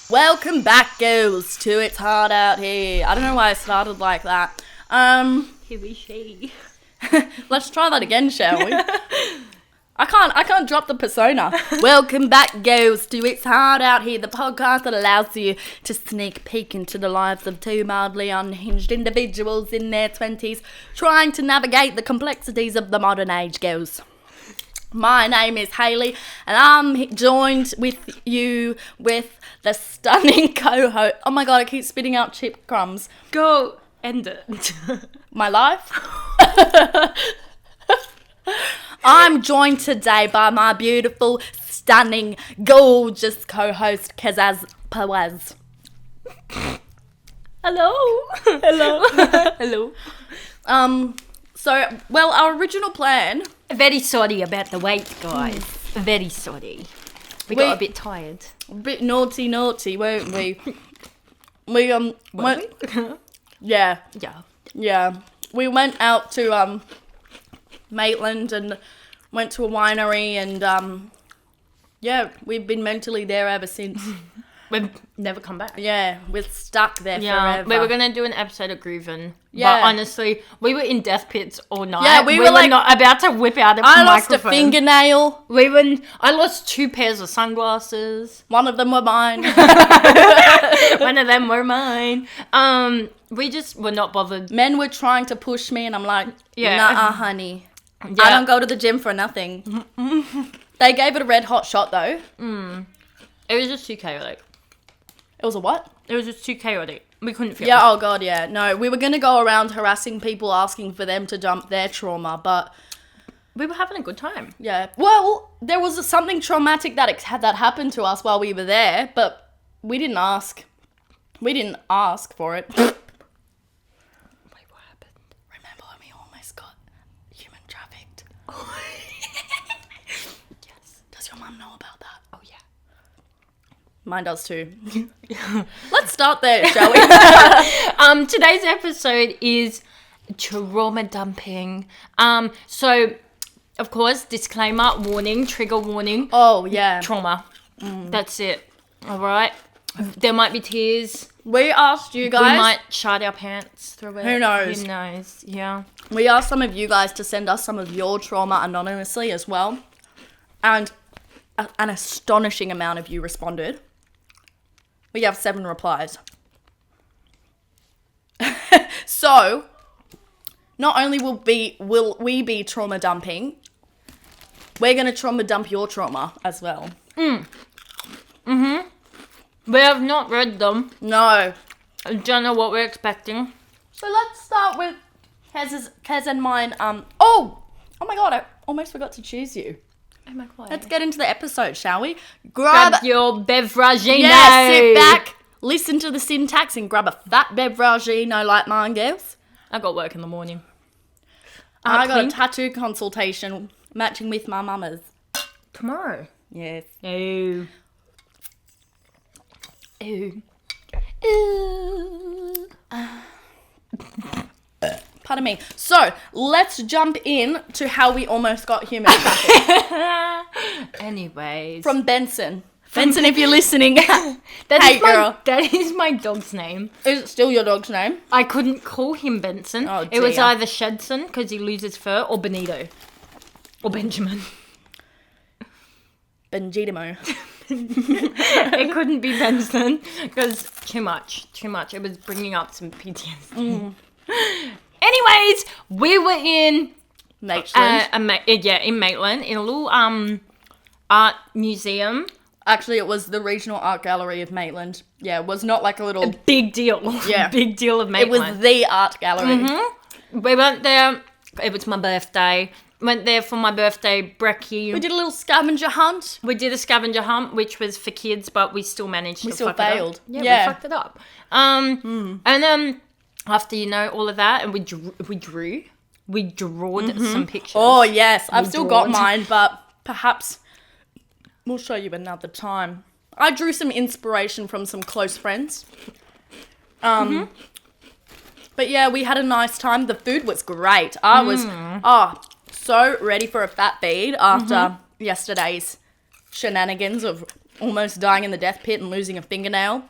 Welcome back, girls, to It's Hard Out Here. I don't know why I started like that. Here we she. Let's try that again, shall we? I can't drop the persona. Welcome back, girls, to It's Hard Out Here, the podcast that allows you to sneak peek into the lives of two mildly unhinged individuals in their 20s, trying to navigate the complexities of the modern age, girls. My name is Hayley, and I'm joined with you with the stunning co-host. Oh my god, I keep spitting out chip crumbs. Go end it. My life? I'm joined today by my beautiful, stunning, gorgeous co-host, Kezaz Pawaz. Hello. Hello. Hello. Well, our original plan... Very sorry about the wait, guys. Very sorry. We got a bit tired. A bit naughty, weren't we? Were went... we? Yeah. Yeah. We went out to, Maitland and went to a winery and, we've been mentally there ever since. We've never come back. Yeah, we're stuck there forever. We were going to do an episode of Groovin'. Yeah. But honestly, we were in death pits all night. Yeah, we were like, not about to whip out a I microphone. lost a fingernail. I lost 2 pairs of sunglasses. One of them were mine. One of them were mine. We just were not bothered. Men were trying to push me and I'm like, Yeah. nah, honey. Yeah. I don't go to the gym for nothing. They gave it a red hot shot though. It was just too chaotic. It was a what? It was just too chaotic. We couldn't film. Yeah, oh god, yeah. No, we were going to go around harassing people asking for them to dump their trauma, but... We were having a good time. Yeah. Well, there was something traumatic that happened to us while we were there, but we didn't ask. We didn't ask for it. Wait, what happened? Remember when we almost got human trafficked? Yes. Does your mum know about that? Oh, yeah. Mine does too. Let's start there, shall we? Today's episode is trauma dumping. So, of course, disclaimer, warning, trigger warning. Oh, yeah. Trauma. That's it. All right. There might be tears. We asked you guys. We might shit our pants through it. Who knows? Who knows? Yeah. We asked some of you guys to send us some of your trauma anonymously as well. And an astonishing amount of you responded. We have 7 replies. So, not only will we be trauma dumping, we're going to trauma dump your trauma as well. We have not read them. No. I don't know what we're expecting. So let's start with Kez and mine. Oh my god, I almost forgot to choose you. Oh my god. Let's get into the episode, shall we? Grab your beveragino. Yeah, sit back, listen to the syntax, and grab a fat beveragino like mine, girls. I got work in the morning. I got a tattoo consultation matching with my mama's. Tomorrow. Yes. Ew. Ew. Pardon me. So, let's jump in to how we almost got human trafficked. Anyways. From Benson. Benson, if you're listening. That is my dog's name. Is it still your dog's name? I couldn't call him Benson. Oh, it was dear. either Shedson, because he loses fur, or Benito. Or Benjamin. Benjidimo. It couldn't be Benson, because too much. It was bringing up some PTSD. Anyways, we were in... Maitland. In Maitland, in a little art museum. Actually, it was the Regional Art Gallery of Maitland. Yeah, it was not like a little... Big deal. Yeah. Big deal of It Maitland. was the art gallery. We went there. It was my birthday. Went there for my birthday brekkie. We did a little scavenger hunt. We did a scavenger hunt, which was for kids, but we still managed to still fuck it up. failed. Yeah, Yeah. we fucked it up. And after, all of that, and we drawed some pictures. Oh, yes. I've We still got drawed. mine, but perhaps we'll show you another time. I drew some inspiration from some close friends. But yeah, we had a nice time. The food was great. I was so ready for a fat feed after yesterday's shenanigans of almost dying in the death pit and losing a fingernail.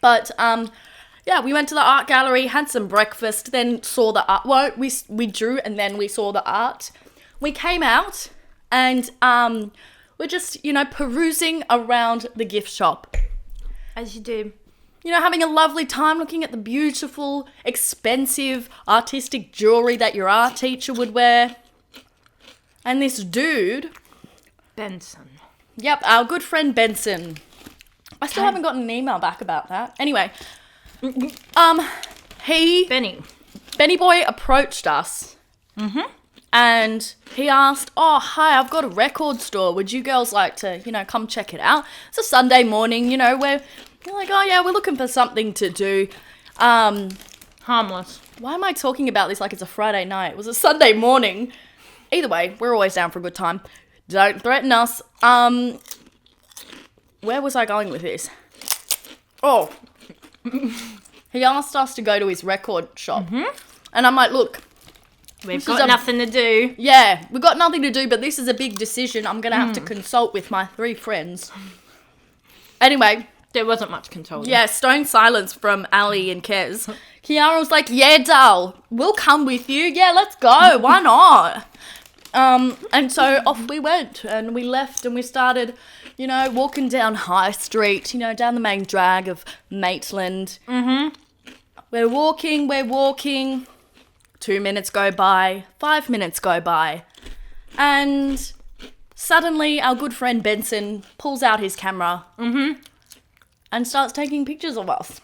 But, yeah, we went to the art gallery, had some breakfast, then saw the art. Well, we drew and then we saw the art. We came out and we're just, perusing around the gift shop. As you do. Having a lovely time looking at the beautiful, expensive, artistic jewelry that your art teacher would wear. And this dude... Benson. Yep, our good friend Benson. I still haven't gotten an email back about that. Anyway, Benny Boy approached us. Mm-hmm. And he asked, "Oh, hi, I've got a record store. Would you girls like to, come check it out? It's a Sunday morning, we're like, oh yeah, we're looking for something to do." Harmless. Why am I talking about this like it's a Friday night? It was a Sunday morning. Either way, we're always down for a good time. Don't threaten us. Where was I going with this? Oh. He asked us to go to his record shop. Mm-hmm. And I'm like, look. We've got nothing to do. Yeah, we've got nothing to do, but this is a big decision. I'm going to have to consult with my 3 friends. Anyway. There wasn't much controlling. Yeah, stone silence from Ali and Kez. Kiara was like, yeah, doll, we'll come with you. Yeah, let's go. Why not? And so off we went and we left and we started, walking down High Street, down the main drag of Maitland. Mm-hmm. We're walking. 2 minutes go by, 5 minutes go by. And suddenly our good friend Benson pulls out his camera. Mm-hmm. And starts taking pictures of us.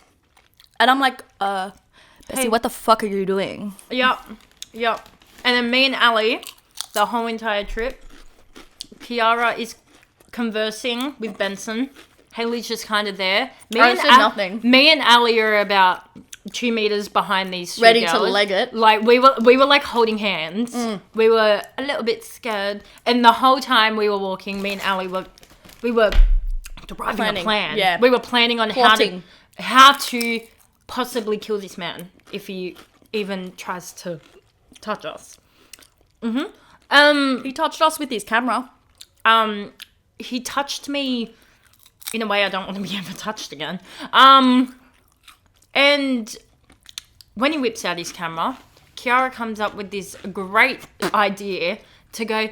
And I'm like, Bessie, what the fuck are you doing? Yep. And then me and Ali, the whole entire trip, Kiara is conversing with Benson. Hayley's just kind of there. I said nothing. Me and Ali are about 2 meters behind these two ready girls. To leg it. Like, we were like holding hands. Mm. We were a little bit scared. And the whole time we were walking, me and Ali we were driving a plan. Yeah. We were planning on how to possibly kill this man if he even tries to touch us. Mm-hmm. He touched us with his camera. He touched me in a way I don't want to be ever touched again. And when he whips out his camera, Kiara comes up with this great idea to go,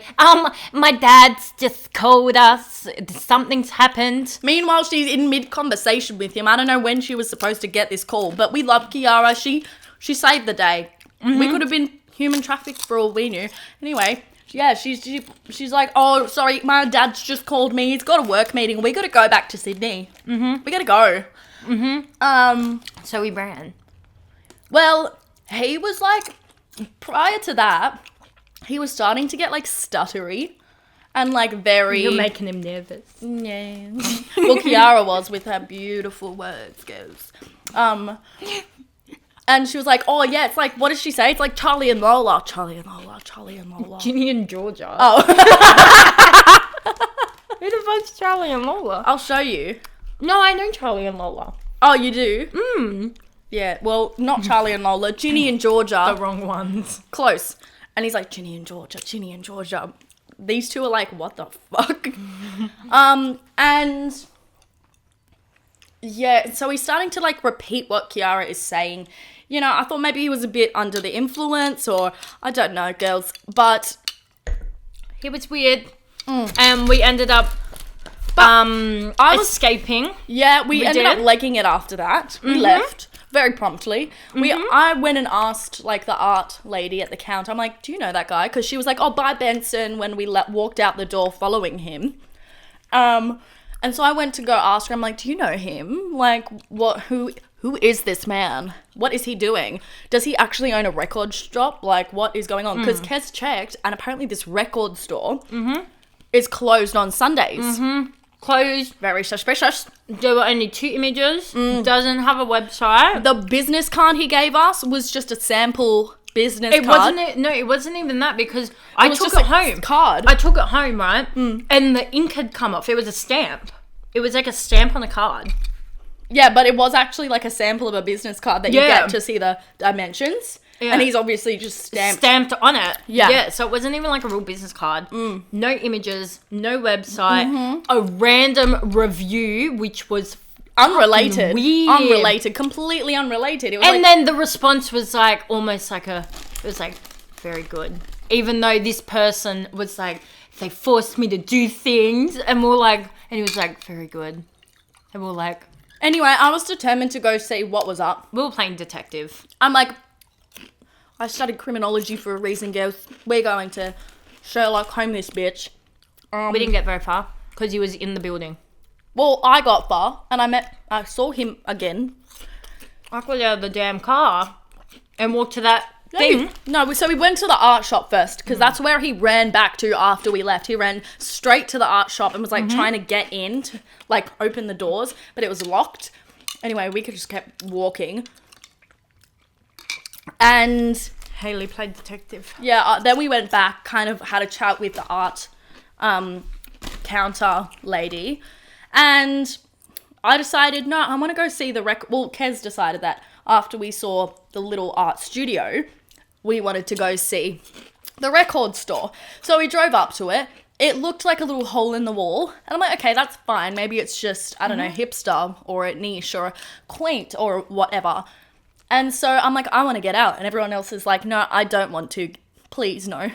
my dad's just called us. Something's happened. Meanwhile, she's in mid-conversation with him. I don't know when she was supposed to get this call, but we love Kiara. She saved the day. Mm-hmm. We could have been human trafficked for all we knew. Anyway, yeah, she's like, oh, sorry, my dad's just called me. He's got a work meeting. We got to go back to Sydney. Mm-hmm. We got to go. Mm-hmm. So we ran. Well, he was like, prior to that, he was starting to get, like, stuttery and, like, very... You're making him nervous. Yeah. Well, Kiara was with her beautiful words, girls. And she was like, oh, yeah, it's like, what does she say? It's like Charlie and Lola. Charlie and Lola. Ginny and Georgia. Oh. Who the fuck's Charlie and Lola? I'll show you. No, I know Charlie and Lola. Oh, you do? Yeah, well, not Charlie and Lola. Ginny and Georgia. The wrong ones. Close. And he's like, Ginny and Georgia. These two are like, what the fuck? And yeah, so he's starting to like repeat what Kiara is saying. I thought maybe he was a bit under the influence or I don't know, girls, but he was weird. And we ended up escaping. Yeah, we ended up legging it after that. We left. Very promptly. I went and asked, like, the art lady at the counter. I'm like, do you know that guy? Because she was like, oh, bye, Benson, when we walked out the door following him. And so I went to go ask her. I'm like, do you know him? Like, who is this man? What is he doing? Does he actually own a record shop? Like, what is going on? Because Kez checked, and apparently this record store is closed on Sundays. Closed. Very suspicious. There were only 2 images. Doesn't have a website. The business card he gave us was just a sample business card. It wasn't even that because I took it home. Card. I took it home, right? And the ink had come off. It was a stamp. It was like a stamp on a card. Yeah, but it was actually like a sample of a business card that you get to see the dimensions. Yeah. And he's obviously just stamped on it. Yeah. So it wasn't even like a real business card. No images, no website, a random review, which was unrelated. Weird. Completely unrelated. It was and then the response was like, almost like it was like, very good. Even though this person was like, they forced me to do things. And he was like, very good. And we're like... Anyway, I was determined to go see what was up. We were playing detective. I'm like, I studied criminology for a reason, girls. We're going to Sherlock Holmes this bitch. We didn't get very far because he was in the building. Well, I got far and I saw him again. I got out of the damn car and walked to that thing. No, so we went to the art shop first because that's where he ran back to after we left. He ran straight to the art shop and was like trying to get in to like open the doors, but it was locked. Anyway, we could just kept walking. And Hayley played detective. Yeah, then we went back, kind of had a chat with the art counter lady. And I decided, no, I want to go see the Kez decided that after we saw the little art studio, we wanted to go see the record store. So we drove up to it. It looked like a little hole in the wall. And I'm like, okay, that's fine. Maybe it's just, I don't know, hipster or a niche or quaint or whatever. And so I'm like, I want to get out. And everyone else is like, no, I don't want to. Please, no.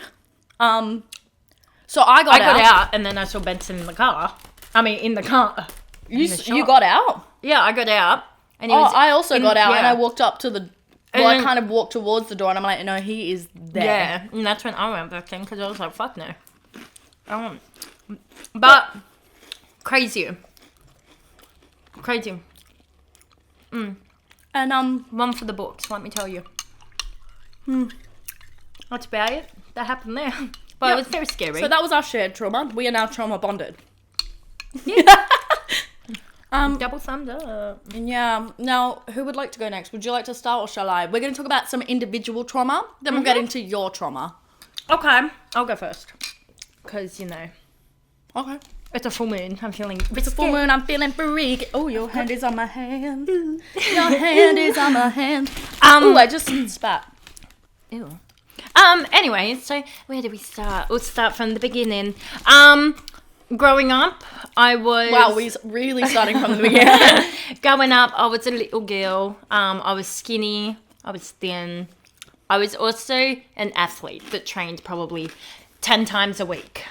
So I got out and then I saw Benson in the car. In the car. You got out? Yeah, I got out. And I also got out and I walked up to the... Well, I kind of walked towards the door and I'm like, no, he is there. Yeah, and that's when I went back in because I was like, fuck no. But crazy. And one for the books, let me tell you. That's about it. That happened there. But it was very scary. So that was our shared trauma. We are now trauma bonded. Yeah. Double thumbs up. Yeah. Now, who would like to go next? Would you like to start or shall I? We're going to talk about some individual trauma. Then we'll get into your trauma. Okay. I'll go first. Because, Okay. It's a full moon. I'm feeling... It's a full moon. I'm feeling freaky. Oh, your hand is on my hand. Your hand is on my hand. I just spat. Ew. Anyway, so where do we start? We'll start from the beginning. Growing up, I was... Wow, we're really starting from the beginning. Growing up, I was a little girl. I was skinny. I was thin. I was also an athlete that trained probably 10 times a week.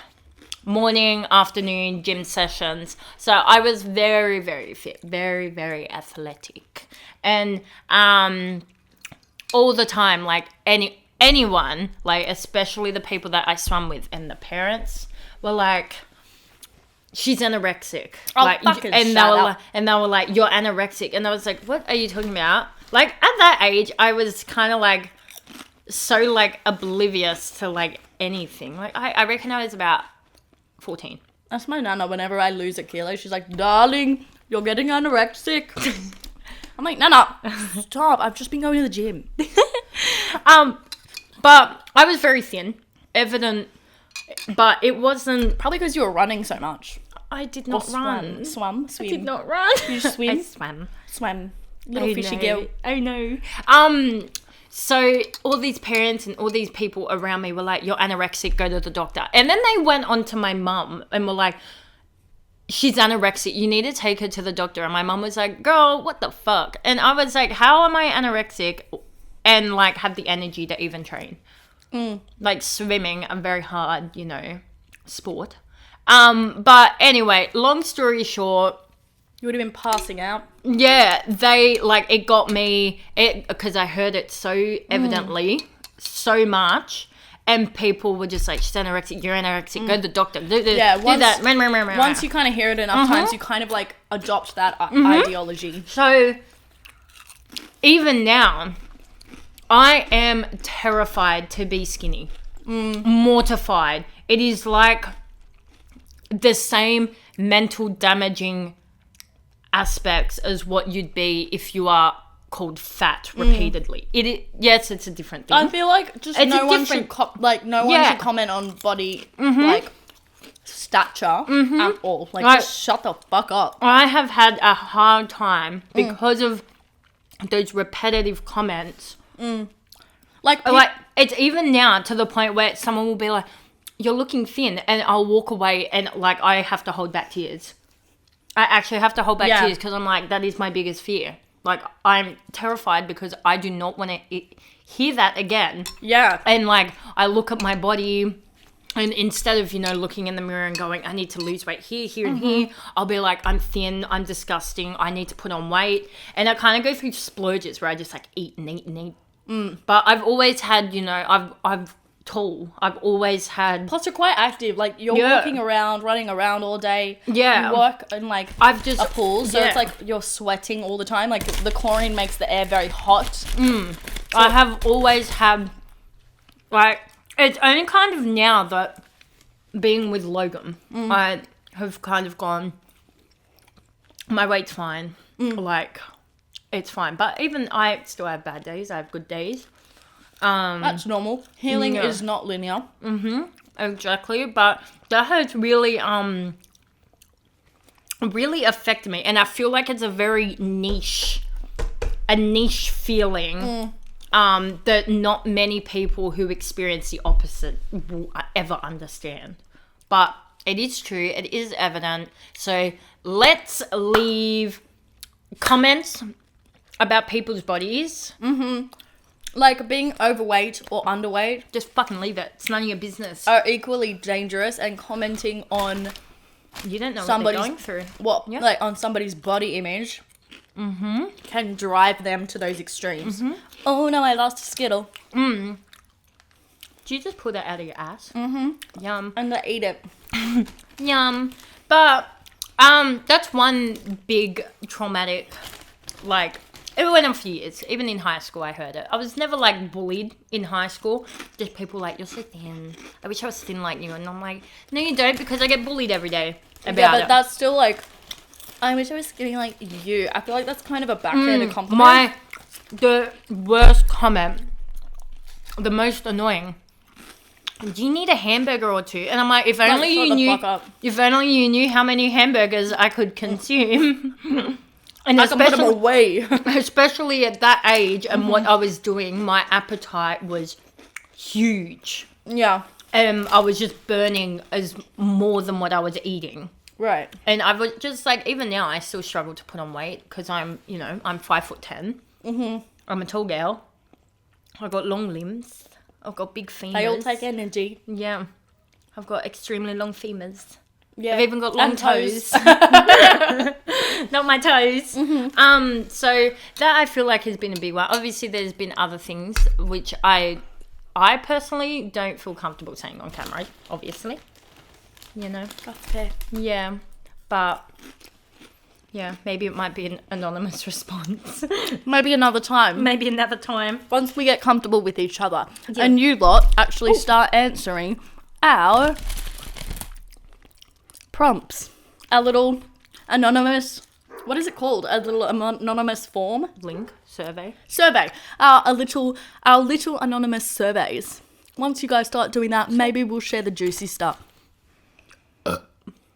Morning, afternoon, gym sessions. So I was very, very fit. Very, very athletic. And all the time, like anyone, like especially the people that I swam with and the parents were like... She's anorexic. And they were like, you're anorexic. And I was like, what are you talking about? Like, at that age, I was kind of like, so like oblivious to like anything. Like, I reckon I was about 14. That's my nana. Whenever I lose a kilo, she's like, darling, you're getting anorexic. I'm like, Nana, stop. I've just been going to the gym. But I was very thin. Evident. But it wasn't... Probably because you were running so much. I did not run. Swim. I did not run. You swim? I swam. Swam. Little fishy girl. I know. So all these parents and all these people around me were like, you're anorexic, go to the doctor. And then they went on to my mum and were like, she's anorexic, you need to take her to the doctor. And my mum was like, girl, what the fuck? And I was like, how am I anorexic and like have the energy to even train? Like swimming, a very hard, sport. But anyway, long story short, you would have been passing out. Yeah, it got me, because I heard it so evidently, so much, and people were just like, she's anorexic, you're anorexic, go to the doctor, do that. Once you kind of hear it enough times, you kind of like adopt that ideology. So, even now, I am terrified to be skinny. Mortified. It is like the same mental damaging aspects as what you'd be if you are called fat repeatedly. Yes, it's a different thing. I feel like just no one should comment on body like stature at all. Like just shut the fuck up. I have had a hard time because of those repetitive comments. Like, it's even now to the point where someone will be like, "You're looking thin," and I'll walk away and like I have to hold back tears. I actually have to hold back tears because I'm like, that is my biggest fear. Like, I'm terrified because I do not want to hear that again. Yeah. And like, I look at my body, and instead of, looking in the mirror and going, I need to lose weight here, here, and here, I'll be like, I'm thin, I'm disgusting, I need to put on weight. And I kind of go through splurges where I just like eat and eat and eat. But I've always had, I've tall. I've always had. Plus, you're quite active. Like, you're walking around, running around all day. Yeah. You work in, like, a pool, so it's like you're sweating all the time. Like, the chlorine makes the air very hot. So I have always had, like, it's only kind of now that being with Logan, I have kind of gone, my weight's fine. Like, it's fine. But even I still have bad days. I have good days. That's normal. Healing is not linear. Exactly. But that has really affected me, and I feel like it's a very niche feeling that not many people who experience the opposite will ever understand. But it is true. It is evident. So let's leave comments about people's bodies. Like, being overweight or underweight. Just fucking leave it. It's none of your business. Are equally dangerous, and commenting on You don't know somebody's what they're going through. like on somebody's body image can drive them to those extremes. Oh no, I lost a Skittle. Do you just pull that out of your ass? Yum. And I eat it. Yum. But that's one big traumatic, like, it went on for years. Even in high school, I heard it. I was never, like, bullied in high school. Just people like, you're so thin. I wish I was thin like you. And I'm like, no, you don't, because I get bullied every day about it. That's still, like, I wish I was skinny like you. I feel like that's kind of a backhanded compliment. The worst comment, the most annoying, do you need a hamburger or two? And I'm like, if only you knew how many hamburgers I could consume. And I can put them away. Especially at that age and what I was doing, my appetite was huge. Yeah. And I was just burning as more than what I was eating. Right. And I was just like, even now, I still struggle to put on weight because I'm 5'10". I'm a tall girl. I've got long limbs. I've got big femurs. They all take energy. Yeah. I've got extremely long femurs. Yeah. I've even got long toes. Not my toes. So that I feel like has been a big one. Obviously, there's been other things which I personally don't feel comfortable saying on camera, obviously. That's fair. Yeah. But yeah, maybe it might be an anonymous response. Maybe another time. Maybe another time. Once we get comfortable with each other. Yeah. And you lot actually start answering our prompts. Our little anonymous, what is it called? A little anonymous form? Link. Survey. Our little anonymous surveys. Once you guys start doing that, maybe we'll share the juicy stuff.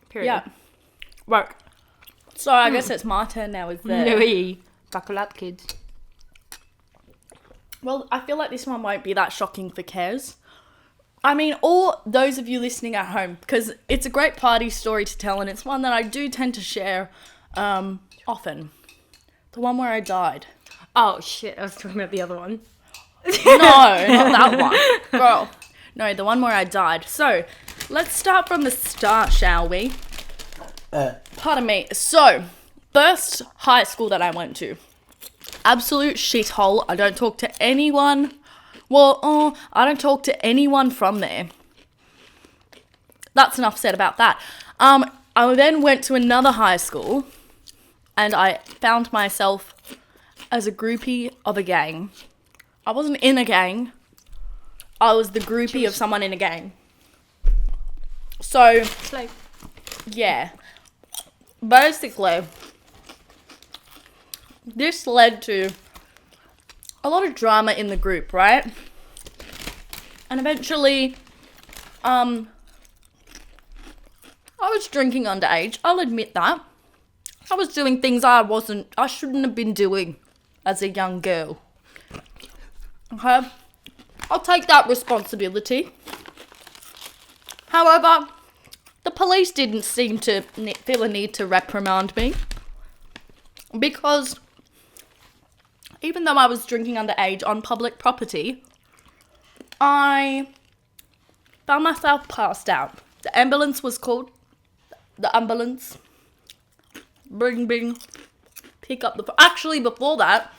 Period. Yeah. Right. So I guess it's my turn now, is there? No. Buckle up, kids. Well, I feel like this one won't be that shocking for Kez. I mean, or those of you listening at home, because it's a great party story to tell, and it's one that I do tend to share often. The one where I died. Oh, shit. I was talking about the other one. No, not that one. Girl. No, the one where I died. So, let's start from the start, shall we? Pardon me. So, first high school that I went to. Absolute shithole. I don't talk to anyone. Well, I don't talk to anyone from there. That's enough said about that. I then went to another high school, and I found myself as a groupie of a gang. I wasn't in a gang. I was the groupie of someone in a gang. So, yeah. Basically, this led to a lot of drama in the group, right? And eventually, I was drinking underage. I'll admit that. I was doing things I shouldn't have been doing as a young girl. Okay? I'll take that responsibility. However, the police didn't seem to feel a need to reprimand me because even though I was drinking underage on public property, I found myself passed out. The ambulance was called. The ambulance. Bring, pick up the... Actually, before that,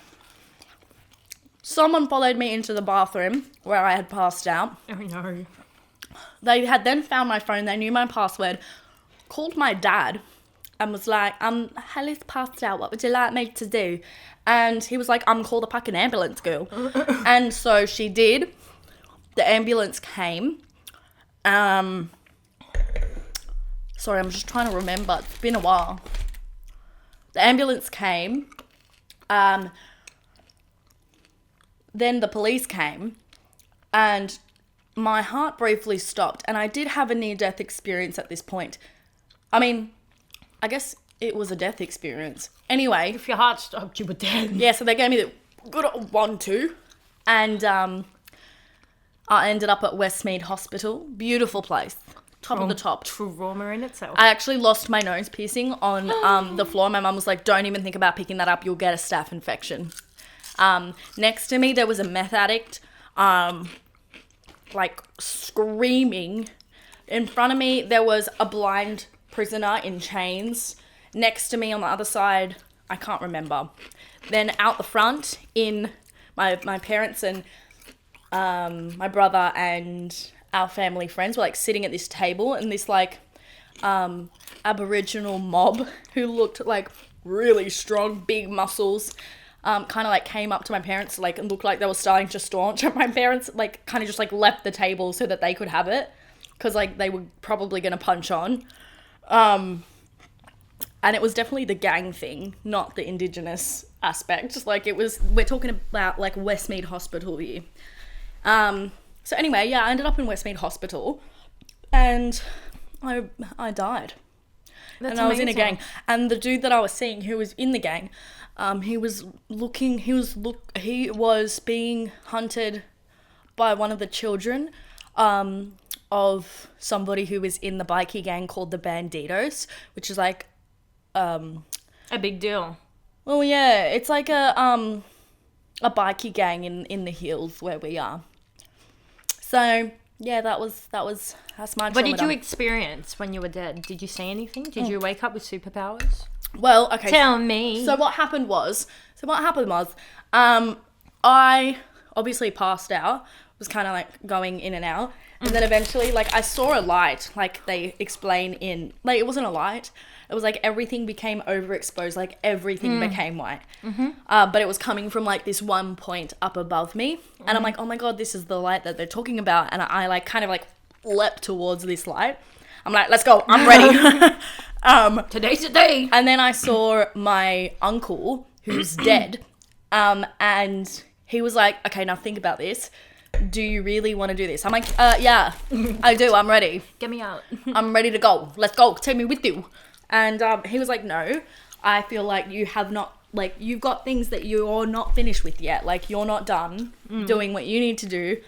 someone followed me into the bathroom where I had passed out. Oh, no. They had then found my phone. They knew my password. Called my dad and was like, Hayley's passed out. What would you like me to do? And he was like, call the fucking ambulance, girl. And so she did. The ambulance came. Sorry, I'm just trying to remember. It's been a while. The ambulance came. Then the police came. And my heart briefly stopped. And I did have a near-death experience at this point. I mean, I guess it was a death experience. Anyway. If your heart stopped, you were dead. Yeah, so they gave me the good 1-2. And I ended up at Westmead Hospital. Beautiful place. Top of the top. Trauma in itself. I actually lost my nose piercing on the floor. My mum was like, don't even think about picking that up. You'll get a staph infection. Next to me, there was a meth addict, like screaming. In front of me, there was a blind prisoner in chains. Next to me on the other side, I can't remember. Then out the front, in my parents and my brother and our family friends were like sitting at this table, and this like Aboriginal mob who looked like really strong, big muscles, kind of like came up to my parents like and looked like they were starting to staunch. And my parents like kind of just like left the table so that they could have it because like they were probably gonna punch on. And it was definitely the gang thing, not the Indigenous aspect. Just like we're talking about like Westmead Hospital here. So anyway, yeah, I ended up in Westmead Hospital and I died. That's and I was amazing. in a gang. And the dude that I was seeing who was in the gang, he was being hunted by one of the children of somebody who was in the bikie gang called the Banditos, which is like a big deal. Well, yeah, it's like a bikie gang in the hills where we are. So yeah, that's my trauma. What did you experience when you were dead? Did you see anything? Did you wake up with superpowers? Well, okay. Tell me. So what happened was, I obviously passed out, was kind of like going in and out, and then eventually, like, I saw a light, like they explain in, like, it wasn't a light, it was like everything became overexposed, like everything became white, but it was coming from like this one point up above me, and I'm like, oh my god, this is the light that they're talking about, and I like kind of like leapt towards this light. I'm like, let's go, I'm ready. Today's the day. And then I saw my uncle, who's dead, and he was like, okay, now think about this. Do you really want to do this? I'm like, yeah, I do. I'm ready. Get me out. I'm ready to go. Let's go. Take me with you. And he was like, no, I feel like you have not, like, you've got things that you're not finished with yet. Like, you're not done doing what you need to do.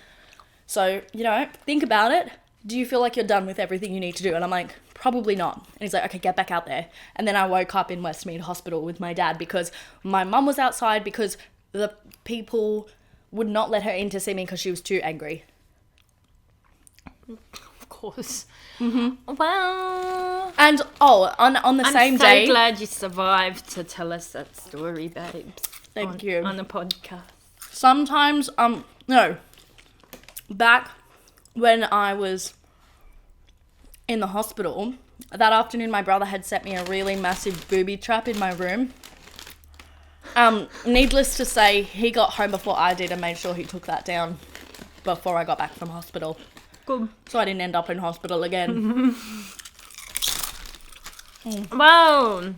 So, you know, think about it. Do you feel like you're done with everything you need to do? And I'm like, probably not. And he's like, okay, get back out there. And then I woke up in Westmead Hospital with my dad because my mum was outside because the people would not let her in to see me because she was too angry. Of course. Mm-hmm. Well. And, on the same day. I'm so glad you survived to tell us that story, babes. Thank you. On the podcast. Sometimes, back when I was in the hospital, that afternoon my brother had set me a really massive booby trap in my room. Needless to say, he got home before I did and made sure he took that down before I got back from hospital. Good. So I didn't end up in hospital again. Wow.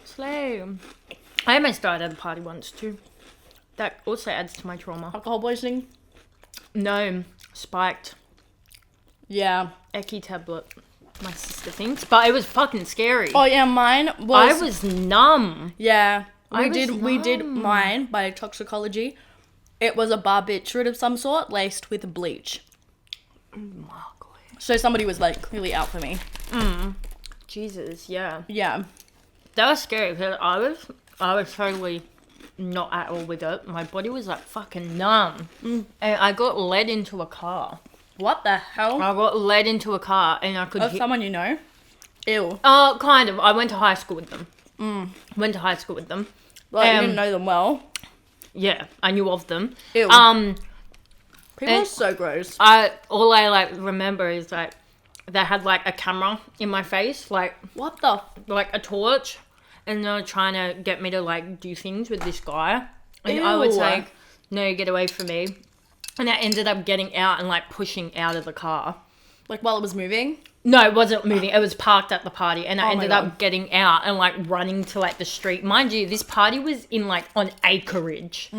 Slow. I almost died at a party once too. That also adds to my trauma. Alcohol poisoning? No. Spiked. Yeah. Ecki tablet. My sister thinks. But it was fucking scary. Oh yeah, mine was... I was numb. Yeah. I We did was mine numb. by toxicology. It was a barbiturate of some sort laced with bleach. So somebody was like clearly out for me. Jesus, yeah. Yeah. That was scary because I was totally not at all with it. My body was like fucking numb. And I got led into a car. What the hell? I got led into a car and I could Of someone you know? Ew. Kind of. I went to high school with them. Went to high school with them. Like, you didn't know them well. Yeah, I knew of them. Ew. People are so gross. All I like remember is like they had like a camera in my face, like What the? like a torch, and they were trying to get me to like do things with this guy, and Ew. I was like, "No, get away from me!" And I ended up getting out and like pushing out of the car. Like while it was moving? No, it wasn't moving. It was parked at the party, and I Oh my ended God. up getting out and like running to like the street. Mind you, this party was in like on acreage.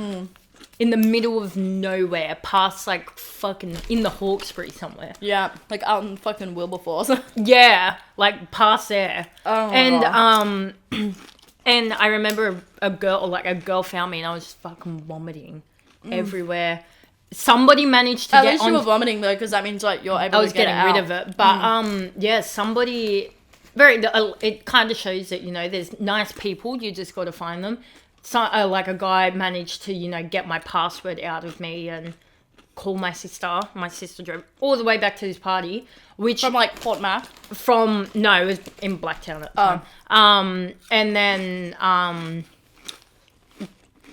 In the middle of nowhere, past like fucking in the Hawkesbury somewhere. Yeah. Like out in fucking Wilberforce. Yeah, like past there. Oh my and God. and I remember a girl found me and I was just fucking vomiting everywhere. Somebody managed to At get least on. you were vomiting though, because that means like you're able I was to get getting it out. rid of it, but yeah, somebody it kind of shows that there's nice people. You just got to find them. So like a guy managed to get my password out of me and call my sister. My sister drove all the way back to this party, which From like Port Mac. no, it was in Blacktown at the time. And then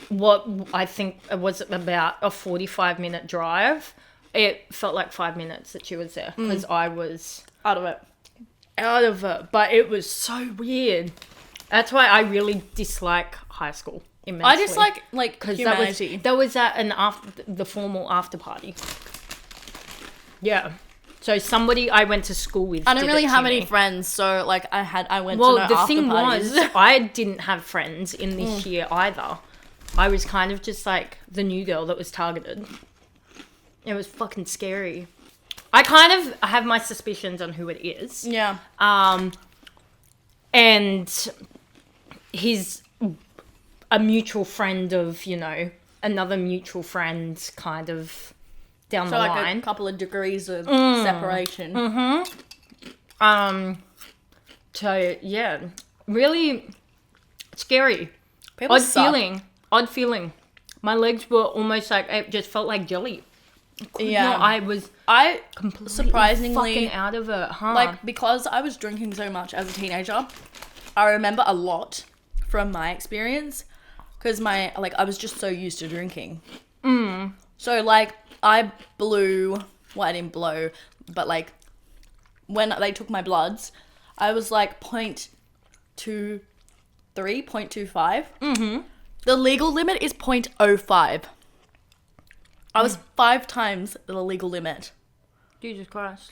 what I think it was about a 45-minute drive. It felt like 5 minutes that she was there because I was Out of it. out of it. But it was so weird. That's why I really dislike high school immensely. I just like humanity. That was at the formal after party. Yeah. So somebody I went to school with. I don't did really it to have any me. friends, so like I went Well, to no the after thing parties. was, I didn't have friends in this year either. I was kind of just like the new girl that was targeted. It was fucking scary. I kind of have my suspicions on who it is. Yeah. And he's a mutual friend of, another mutual friend kind of down So the like line. a couple of degrees of separation. So, yeah, really scary. People Odd suck. feeling. My legs were almost like, it just felt like jelly. Yeah. I was I completely surprisingly fucking out of it, huh? like because I was drinking so much as a teenager, I remember a lot from my experience because I was just so used to drinking. So like I didn't blow, but like when they took my bloods, I was like 0.23, 0.25. The legal limit is 0.05. I was 5 times the legal limit. Jesus Christ.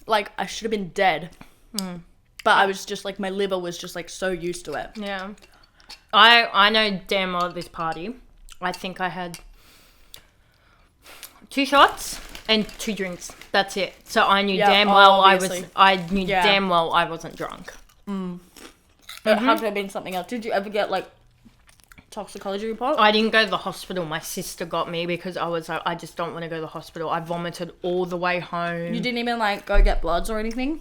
Like, I should have been dead. But I was just, like, my liver was just, like, so used to it. Yeah. I know damn well at this party, I think I had 2 shots and 2 drinks. That's it. So I knew damn well obviously. damn well I wasn't drunk. It had to have been something else. Did you ever get, like, toxicology report? I didn't go to the hospital. My sister got me because I was like, I just don't want to go to the hospital. I vomited all the way home. You didn't even, like, go get bloods or anything?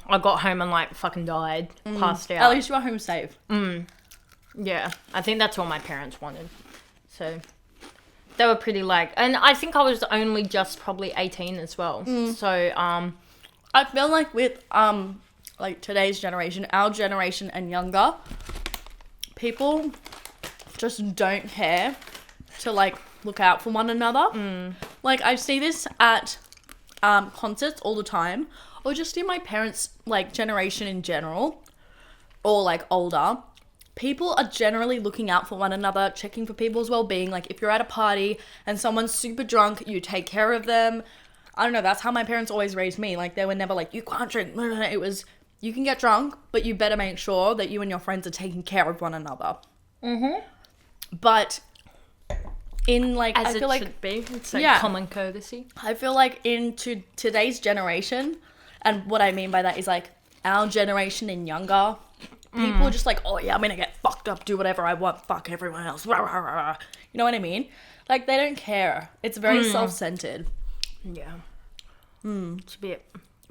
I got home and like fucking died, passed out. At least you were home safe. Yeah, I think that's all my parents wanted. So they were pretty like, and I think I was only just probably 18 as well. So I feel like with, like, today's generation, our generation and younger, people just don't care to, like, look out for one another. Like, I see this at concerts all the time, or just in my parents' like generation in general, or like older. People are generally looking out for one another, checking for people's well-being. Like, if you're at a party and someone's super drunk, you take care of them. I don't know, that's how my parents always raised me. Like, they were never like, you can't drink. It was, you can get drunk, but you better make sure that you and your friends are taking care of one another. But in, like, as I it feel like, should be, it's like yeah. common courtesy. I feel like into today's generation, and what I mean by that is, like, our generation and younger, People are just like, oh yeah, I'm gonna get fucked up, do whatever I want, fuck everyone else. Rah, rah, rah, rah. You know what I mean? Like, they don't care. It's very self-centered. Yeah. It's a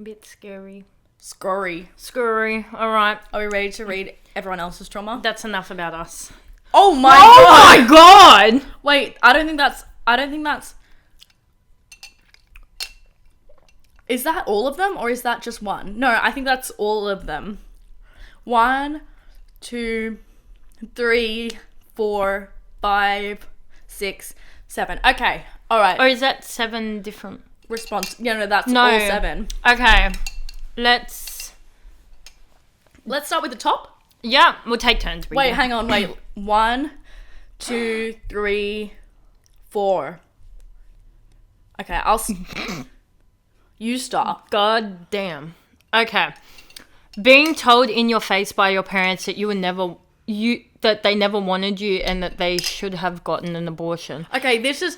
bit scary. Scurry. All right. Are we ready to read everyone else's trauma? That's enough about us. Oh my god! Oh my god! Wait, I don't think that's. Is that all of them or is that just one? No, I think that's all of them. 1, 2, 3, 4, 5, 6, 7. Okay, all right. Or is that 7 different? Response. No, that's all 7. Okay, let's start with the top. Yeah, we'll take turns. Wait, hang on. Wait. 1, 2, 3, 4. Okay, you start. God damn. Okay. Being told in your face by your parents that that they never wanted you and that they should have gotten an abortion. Okay, this is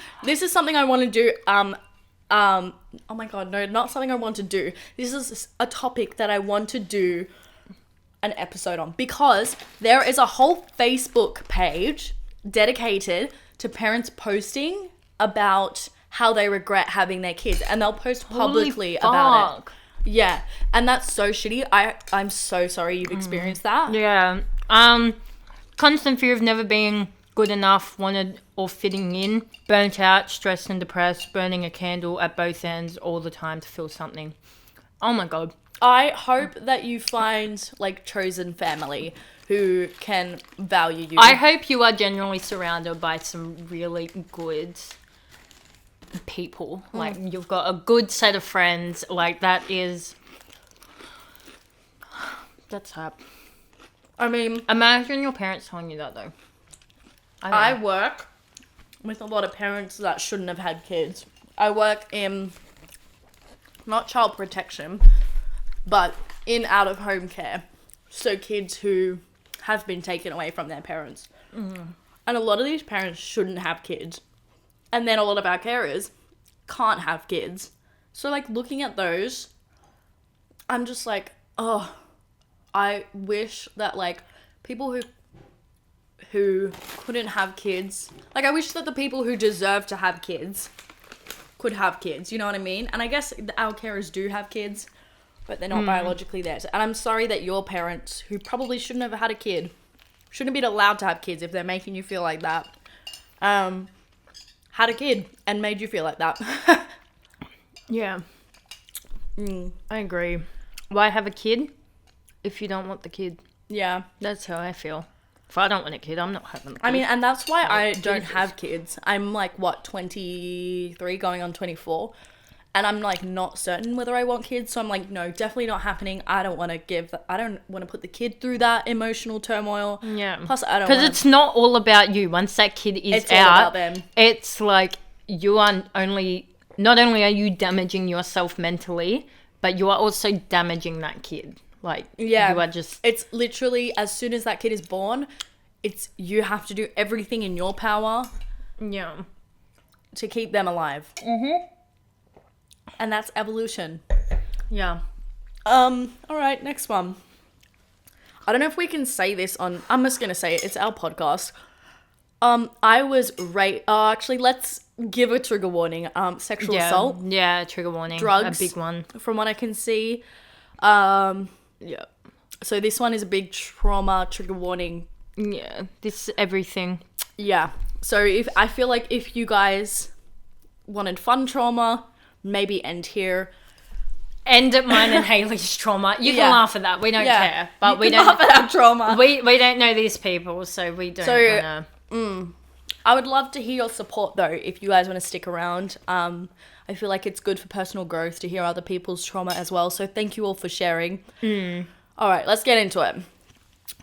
something I want to do. Oh my god, no, not something I want to do. This is a topic that I want to do an episode on, because there is a whole Facebook page dedicated to parents posting about how they regret having their kids, and they'll post publicly about it. Yeah, and that's so shitty. I'm so sorry you've experienced that. Yeah. Constant fear of never being good enough, wanted or fitting in, burnt out, stressed and depressed, burning a candle at both ends all the time to feel something. Oh my god. I hope that you find, like, chosen family who can value you. I hope you are genuinely surrounded by some really good people. Like, you've got a good set of friends. Like, that's hard. I mean, imagine your parents telling you that, though. I work with a lot of parents that shouldn't have had kids. I work in, not child protection, but in out-of-home care. So kids who have been taken away from their parents. And a lot of these parents shouldn't have kids. And then a lot of our carers can't have kids. So, like, looking at those, I'm just like, oh, I wish that, like, people who couldn't have kids, like, I wish that the people who deserve to have kids could have kids, you know what I mean? And I guess our carers do have kids, but they're not biologically there. And I'm sorry that your parents, who probably shouldn't have had a kid, shouldn't have been allowed to have kids if they're making you feel like that, had a kid and made you feel like that. Yeah. I agree. Why have a kid if you don't want the kid? Yeah. That's how I feel. If I don't want a kid, I'm not having a kid. I mean, and that's why I don't have kids. I'm like, 23 going on 24. And I'm like not certain whether I want kids. So I'm like, no, definitely not happening. I don't want to put the kid through that emotional turmoil. Yeah. Plus, I don't Because it's not all about you. Once that kid is it's out, all about them. It's like you are not only are you damaging yourself mentally, but you are also damaging that kid. Like, yeah, you are just... It's literally, as soon as that kid is born, you have to do everything in your power. Yeah. To keep them alive. Mm-hmm. And that's evolution. Yeah. All right, next one. I don't know if we can say this on... I'm just going to say it. It's our podcast. I was raped... actually, let's give a trigger warning. Sexual assault. Yeah, trigger warning. Drugs. A big one. From what I can see. Yeah. So this one is a big trauma trigger warning. Yeah, this everything. Yeah. So I feel like if you guys wanted fun trauma, maybe end here. End at mine and Hayley's trauma. You can laugh at that. We don't care. But we don't laugh at our trauma. We don't know these people, so we don't wanna... I would love to hear your support though, if you guys want to stick around. I feel like it's good for personal growth to hear other people's trauma as well. So thank you all for sharing. All right, let's get into it.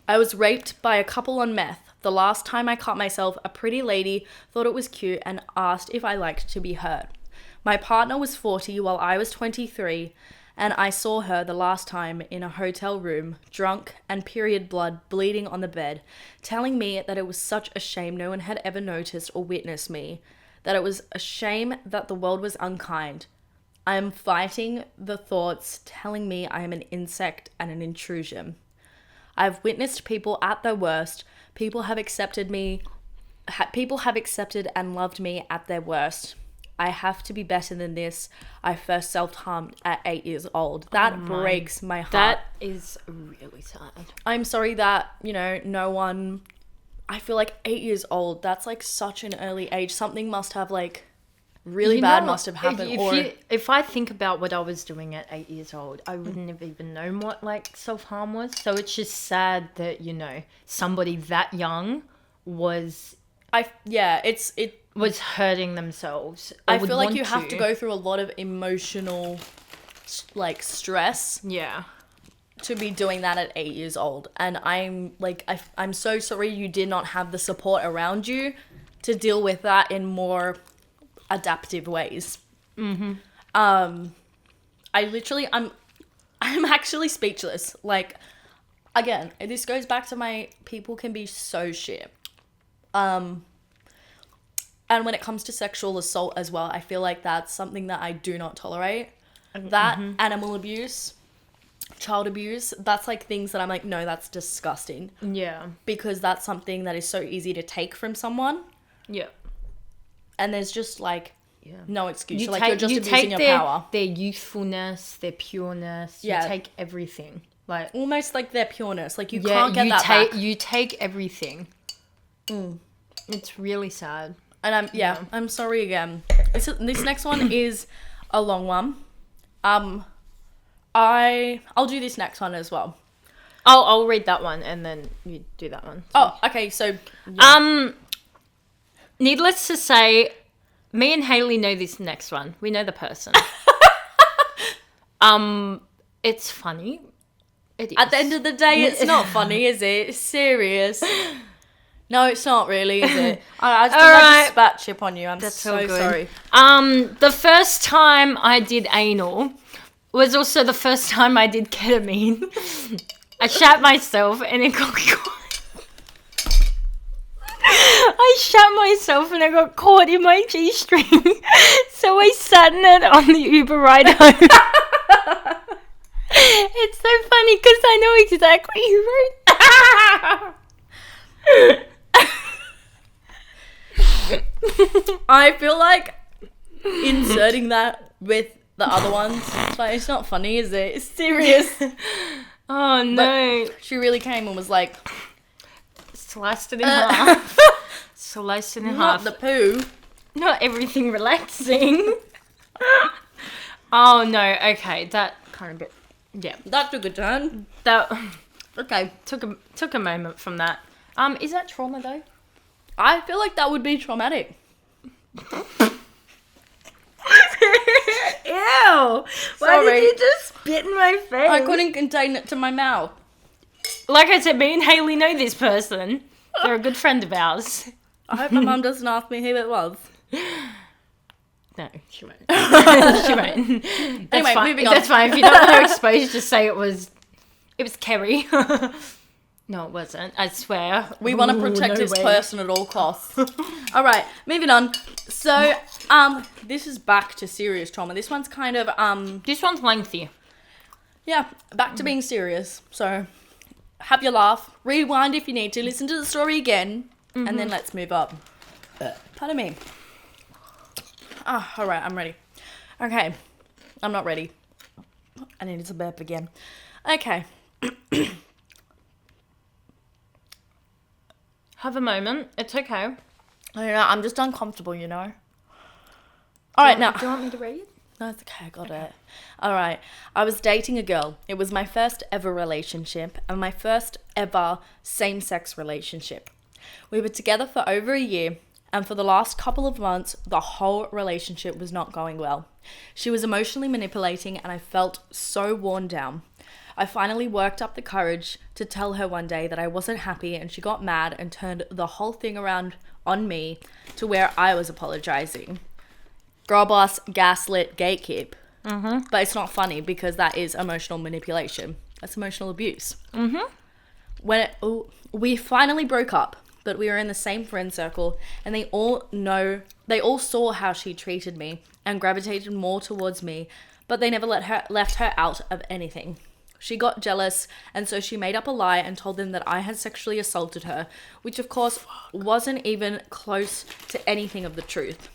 I was raped by a couple on meth. The last time I cut myself, a pretty lady thought it was cute and asked if I liked to be hurt. My partner was 40 while I was 23, and I saw her the last time in a hotel room, drunk and period blood bleeding on the bed, telling me that it was such a shame no one had ever noticed or witnessed me, that it was a shame that the world was unkind. I am fighting the thoughts telling me I am an insect and an intrusion. I've witnessed people at their worst. People have accepted and loved me at their worst. I have to be better than this. I first self-harmed at 8 years old. That breaks my heart. That is really sad. I'm sorry that, no one... I feel like 8 years old, that's like such an early age. Something must have like really bad must have happened. If I think about what I was doing at 8 years old, I wouldn't have even known what like self-harm was. So it's just sad that, somebody that young was hurting themselves. I feel like you have to go through a lot of emotional like stress. Yeah. To be doing that at 8 years old. And I'm I'm so sorry you did not have the support around you to deal with that in more adaptive ways. Mm-hmm. I'm actually speechless. Like, again, this goes back to my people can be so shit. And when it comes to sexual assault as well, I feel like that's something that I do not tolerate. That, animal abuse, child abuse, that's like things that I'm like, no, that's disgusting. Yeah. Because that's something that is so easy to take from someone. Yeah. And there's just like no excuse. You're just abusing your power. Their youthfulness, their pureness. Yeah. You take everything. Like almost like their pureness. Like you can't get that back. You take everything. It's really sad. And I'm sorry again. This next one is a long one. I'll do this next one as well. I'll read that one and then you do that one. So. Oh, okay. So needless to say, me and Hayley know this next one. We know the person. It's funny. It is. At the end of the day, it's not funny, is it? It's serious. No, it's not really, is it? I just spat chip on you. I'm so sorry. The first time I did anal was also the first time I did ketamine. I shat myself and it got caught. I shat myself and it got caught in my G-string. So I sat in it on the Uber ride home. It's so funny because I know exactly who wrote. I feel like inserting that with the other ones, it's not funny, is it? It's serious. Oh no. But she really came and was like... Sliced it in half. Sliced it in half. Not the poo. Not everything relaxing. Oh no, okay, that kind of bit... Yeah. That took a turn. Okay. Took a moment from that. Is that trauma though? I feel like that would be traumatic. Ew! Why did you just spit in my face? I couldn't contain it to my mouth. Like I said, me and Hayley know this person. They're a good friend of ours. I hope my mum doesn't ask me who it was. No, she won't. She won't. Anyway, moving on. That's fine. If you don't want to expose, just say it was Kerri. No, it wasn't. I swear. We want to protect this person at all costs. All right, moving on. So, this is back to serious trauma. This one's kind of, This one's lengthy. Yeah, back to being serious. So, have your laugh. Rewind if you need to. Listen to the story again. And then let's move up. Pardon me. Oh, all right, I'm ready. Okay. I'm not ready. I needed to burp again. Okay. Have a moment. It's okay. I know, I'm just uncomfortable, you know. All right, now. Do you want me to read? No, it's okay. I got it. All right. I was dating a girl. It was my first ever relationship and my first ever same-sex relationship. We were together for over a year, and for the last couple of months, the whole relationship was not going well. She was emotionally manipulating, and I felt so worn down. I finally worked up the courage to tell her one day that I wasn't happy, and she got mad and turned the whole thing around on me to where I was apologizing. Girl boss, gaslit, gatekeep. But it's not funny because that is emotional manipulation. That's emotional abuse. We finally broke up, but we were in the same friend circle, and they all saw how she treated me and gravitated more towards me, but they never left her out of anything. She got jealous, and so she made up a lie and told them that I had sexually assaulted her, which of course wasn't even close to anything of the truth.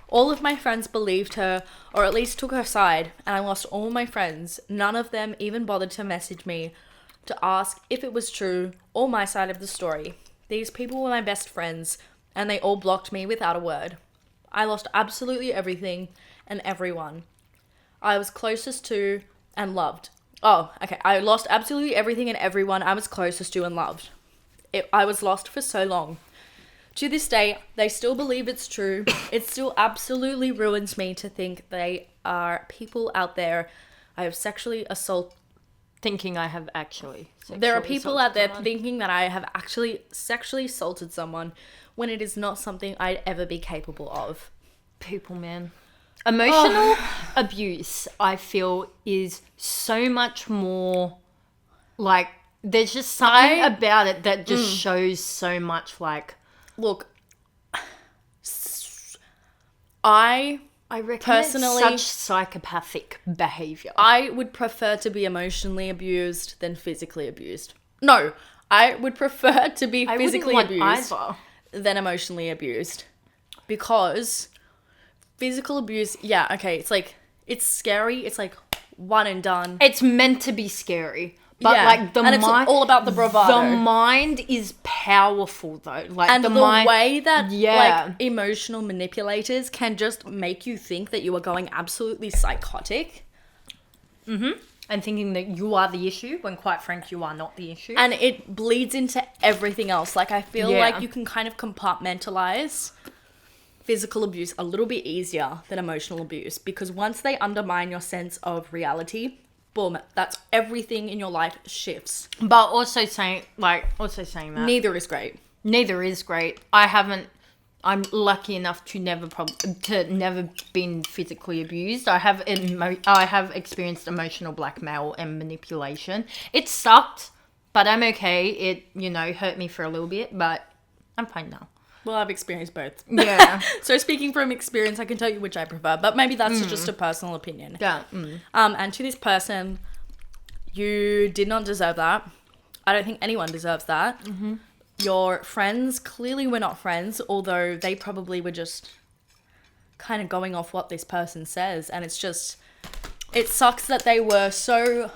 All of my friends believed her, or at least took her side, and I lost all my friends. None of them even bothered to message me to ask if it was true or my side of the story. These people were my best friends, and they all blocked me without a word. I lost absolutely everything and everyone I was closest to and loved. I lost absolutely everything and everyone I was closest to and loved. I was lost for so long. To this day, they still believe it's true. It still absolutely ruins me to think they are people out there I have sexually assaulted. Thinking I have actually There are people out there someone. thinking that I have actually sexually assaulted someone when it is not something I'd ever be capable of. People, man. Emotional abuse, I feel, is so much more like, there's just something about it that just shows so much like. Look, I reckon personally, it's such psychopathic behavior. I would prefer to be emotionally abused than physically abused. No, I would prefer to be physically abused than emotionally abused. Because physical abuse, it's like, it's scary. It's like one and done. It's meant to be scary. But like the and it's mind, all about the bravado. The mind is powerful though. Like and the mind, way that like emotional manipulators can just make you think that you are going absolutely psychotic. Mm-hmm. And thinking that you are the issue when quite frankly you are not the issue. And it bleeds into everything else. Like I feel like you can kind of compartmentalize physical abuse a little bit easier than emotional abuse, because once they undermine your sense of reality, boom, that's everything in your life shifts. But also saying that neither is great. Neither is great. I'm lucky enough to never been physically abused. I have experienced emotional blackmail and manipulation. It sucked, but I'm okay. It hurt me for a little bit, but I'm fine now. Well, I've experienced both. Yeah. So speaking from experience, I can tell you which I prefer, but maybe that's just a personal opinion. Yeah. And to this person, you did not deserve that. I don't think anyone deserves that. Mm-hmm. Your friends clearly were not friends, although they probably were just kind of going off what this person says. And it sucks that they were so...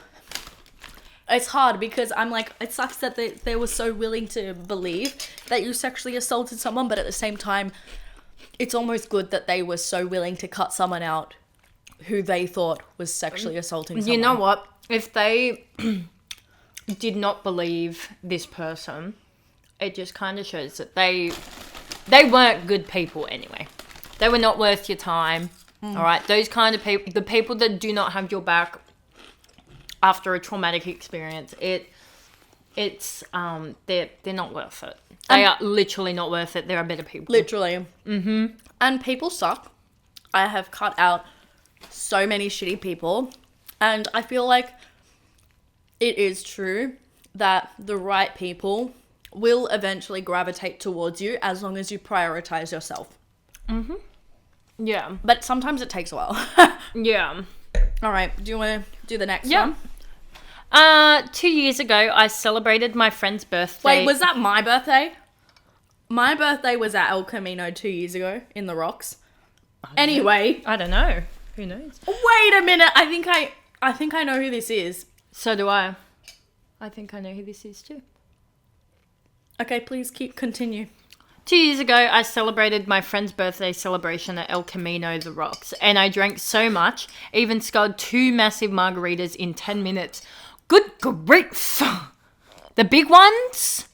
It's hard because I'm like, it sucks that they were so willing to believe that you sexually assaulted someone, but at the same time, it's almost good that they were so willing to cut someone out who they thought was sexually assaulting someone. You know what? If they did not believe this person, it just kind of shows that they weren't good people anyway. They were not worth your time. All right? Those kind of people, the people that do not have your back after a traumatic experience, they're not worth it. They are literally not worth it. There are better people. Literally. Mm-hmm. And people suck. I have cut out so many shitty people. And I feel like it is true that the right people will eventually gravitate towards you as long as you prioritize yourself. Mm-hmm. Yeah. But sometimes it takes a while. Yeah. All right. Do you want to do the next one? 2 years ago, I celebrated my friend's birthday. Wait, was that my birthday? My birthday was at El Camino 2 years ago in the Rocks. Anyway. I don't know. Who knows? Wait a minute. I think I know who this is. So do I. I think I know who this is too. Okay, please continue. 2 years ago, I celebrated my friend's birthday celebration at El Camino, the Rocks, and I drank so much, even sculled 2 massive margaritas in 10 minutes. Good grief! The big ones?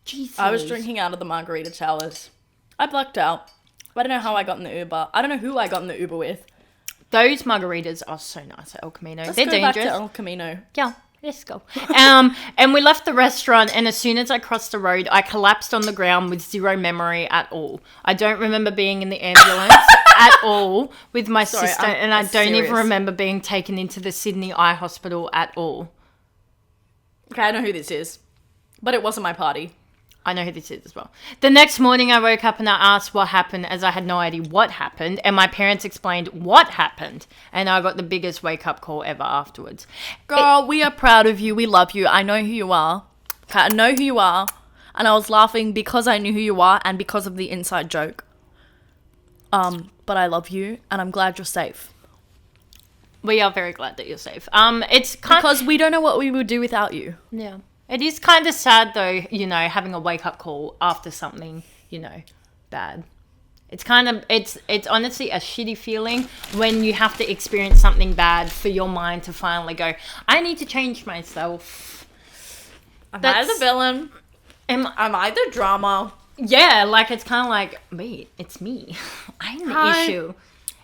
Jesus. I was drinking out of the margarita towers. I blacked out. I don't know how I got in the Uber. I don't know who I got in the Uber with. Those margaritas are so nice at El Camino. They're dangerous. Back to El Camino. Yeah. Let's go. And we left the restaurant, and as soon as I crossed the road, I collapsed on the ground with zero memory at all. I don't remember being in the ambulance at all with my sister, and I don't even remember being taken into the Sydney Eye Hospital at all. Okay, I know who this is, but it wasn't my party. I know who this is as well. The next morning I woke up and I asked what happened, as I had no idea what happened. And my parents explained what happened. And I got the biggest wake-up call ever afterwards. Girl, we are proud of you. We love you. I know who you are. Okay, I know who you are. And I was laughing because I knew who you are and because of the inside joke. But I love you and I'm glad you're safe. We are very glad that you're safe. It's because we don't know what we would do without you. Yeah. It is kind of sad though, having a wake-up call after something, bad. It's it's honestly a shitty feeling when you have to experience something bad for your mind to finally go, I need to change myself. Am I the villain? Am I the drama? Yeah, it's kind of like, wait, it's me. I'm the issue.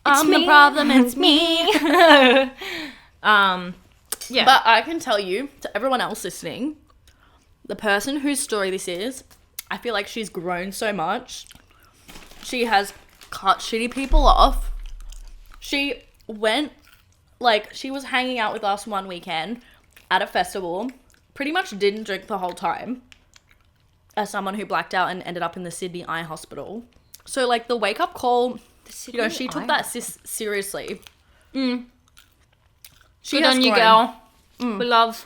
I'm the problem, it's me. Yeah. But I can tell you, to everyone else listening, the person whose story this is, I feel like she's grown so much. She has cut shitty people off. She went, she was hanging out with us one weekend at a festival, pretty much didn't drink the whole time, as someone who blacked out and ended up in the Sydney Eye Hospital. So, the wake-up call, she took that seriously. Mm. She Good has on you, grown. girl. Mm. We love.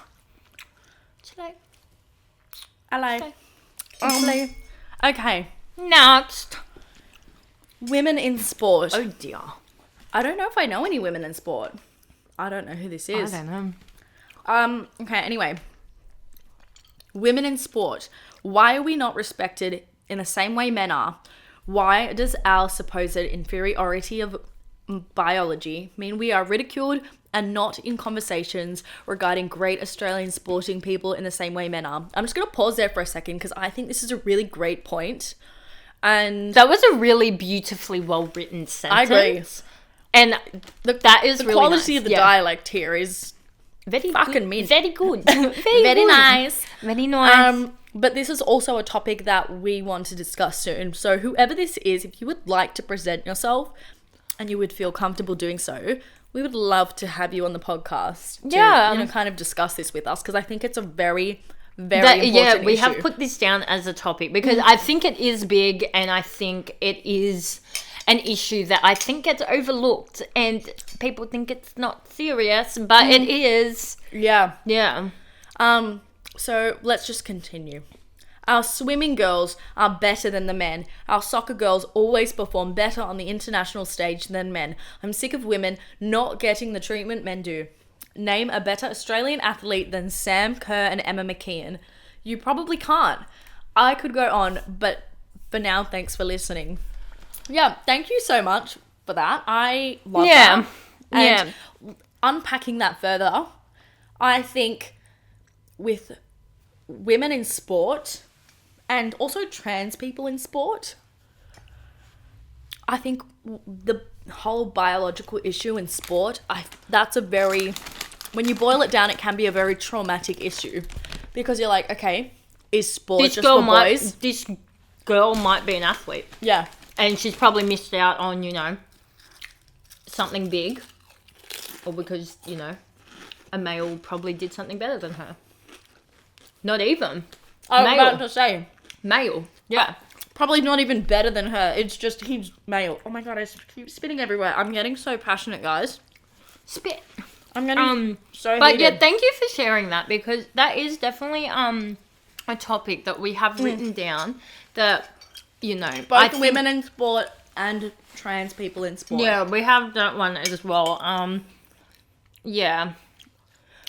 Hello. Okay. Next. Women in sport. Oh, dear. I don't know if I know any women in sport. I don't know who this is. I don't know. Okay, anyway. Women in sport. Why are we not respected in the same way men are? Why does our supposed inferiority of biology mean we are ridiculed and not in conversations regarding great Australian sporting people in the same way men are? I'm just going to pause there for a second because I think this is a really great point. And that was a really beautifully well-written sentence. I agree. And that is the really quality nice. of the dialect here is very fucking good. mint. Very good. Very nice. Very nice. But this is also a topic that we want to discuss soon. So whoever this is, if you would like to present yourself and you would feel comfortable doing so, we would love to have you on the podcast to, kind of discuss this with us because I think it's a very, very important we issue. have put this down as a topic because I think it is big and I think it is an issue that I think gets overlooked and people think it's not serious, but it is. Yeah. Yeah. So let's just continue. Our swimming girls are better than the men. Our soccer girls always perform better on the international stage than men. I'm sick of women not getting the treatment men do. Name a better Australian athlete than Sam Kerr and Emma McKeon. You probably can't. I could go on, but for now, thanks for listening. Yeah, thank you so much for that. I love that. And unpacking that further, I think with women in sport and also trans people in sport, I think the whole biological issue in sport, that's a very, when you boil it down, it can be a very traumatic issue because you're like, okay, is sport just for boys? This girl might be an athlete. Yeah. And she's probably missed out on, something big. Or because, a male probably did something better than her. Not even. I was about to say. Male. Yeah. Probably not even better than her. It's just he's male. Oh my god, I keep spitting everywhere. I'm getting so passionate, guys. Spit. I'm getting so But heated. yeah, thank you for sharing that because that is definitely a topic that we have written down that, both women in sport and trans people in sport. Yeah, we have that one as well. Yeah.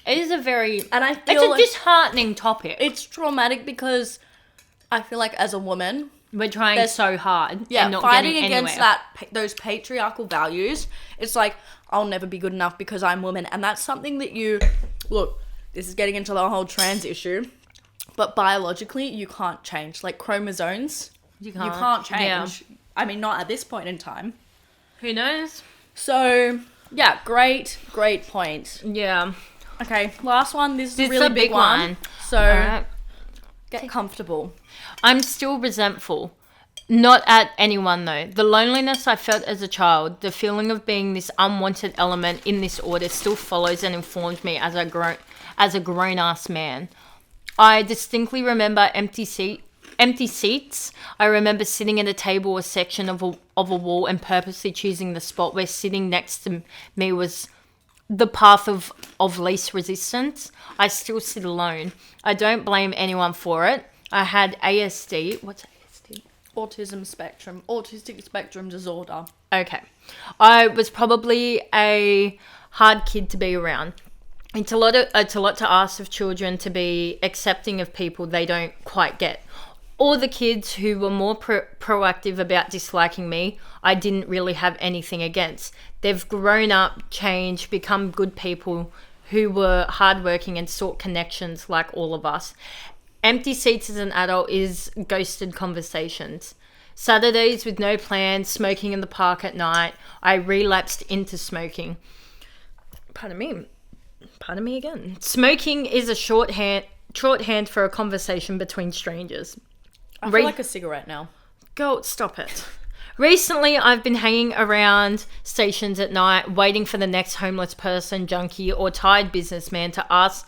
It is a very... And I feel it's a disheartening topic. It's traumatic because I feel like as a woman... We're trying so hard. Yeah, and not fighting getting against anywhere. those patriarchal values. It's like, I'll never be good enough because I'm a woman. And that's something that look, this is getting into the whole trans issue. But biologically, you can't change. Like chromosomes, you can't change. Yeah. I mean, not at this point in time. Who knows? So, yeah, great point. Yeah. Okay, last one. This is a This really is a big one. So, Alright. get comfortable. I'm still resentful. Not at anyone, though. The loneliness I felt as a child, the feeling of being this unwanted element in this order still follows and informs me as a grown-ass man. I distinctly remember empty empty seats. I remember sitting at a table or section of a wall and purposely choosing the spot where sitting next to me was the path of least resistance. I still sit alone. I don't blame anyone for it. I had ASD. What's ASD? Autistic spectrum disorder. Okay. I was probably a hard kid to be around. It's a lot to ask of children to be accepting of people they don't quite get. All the kids who were more proactive about disliking me, I didn't really have anything against. They've grown up, changed, become good people who were hardworking and sought connections like all of us. Empty seats as an adult is ghosted conversations. Saturdays with no plans, smoking in the park at night. I relapsed into smoking. Pardon me again. Smoking is a shorthand for a conversation between strangers. I feel like a cigarette now. Girl, stop it. Recently, I've been hanging around stations at night, waiting for the next homeless person, junkie, or tired businessman to ask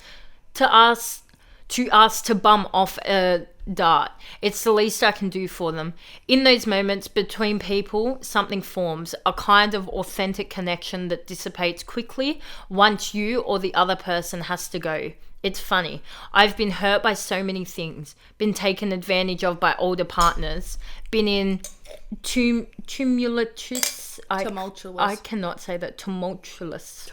to bum off a dart. It's the least I can do for them. In those moments between people, something forms, a kind of authentic connection that dissipates quickly once you or the other person has to go. It's funny. I've been hurt by so many things, been taken advantage of by older partners, been in tumultuous. I cannot say that. Tumultuous.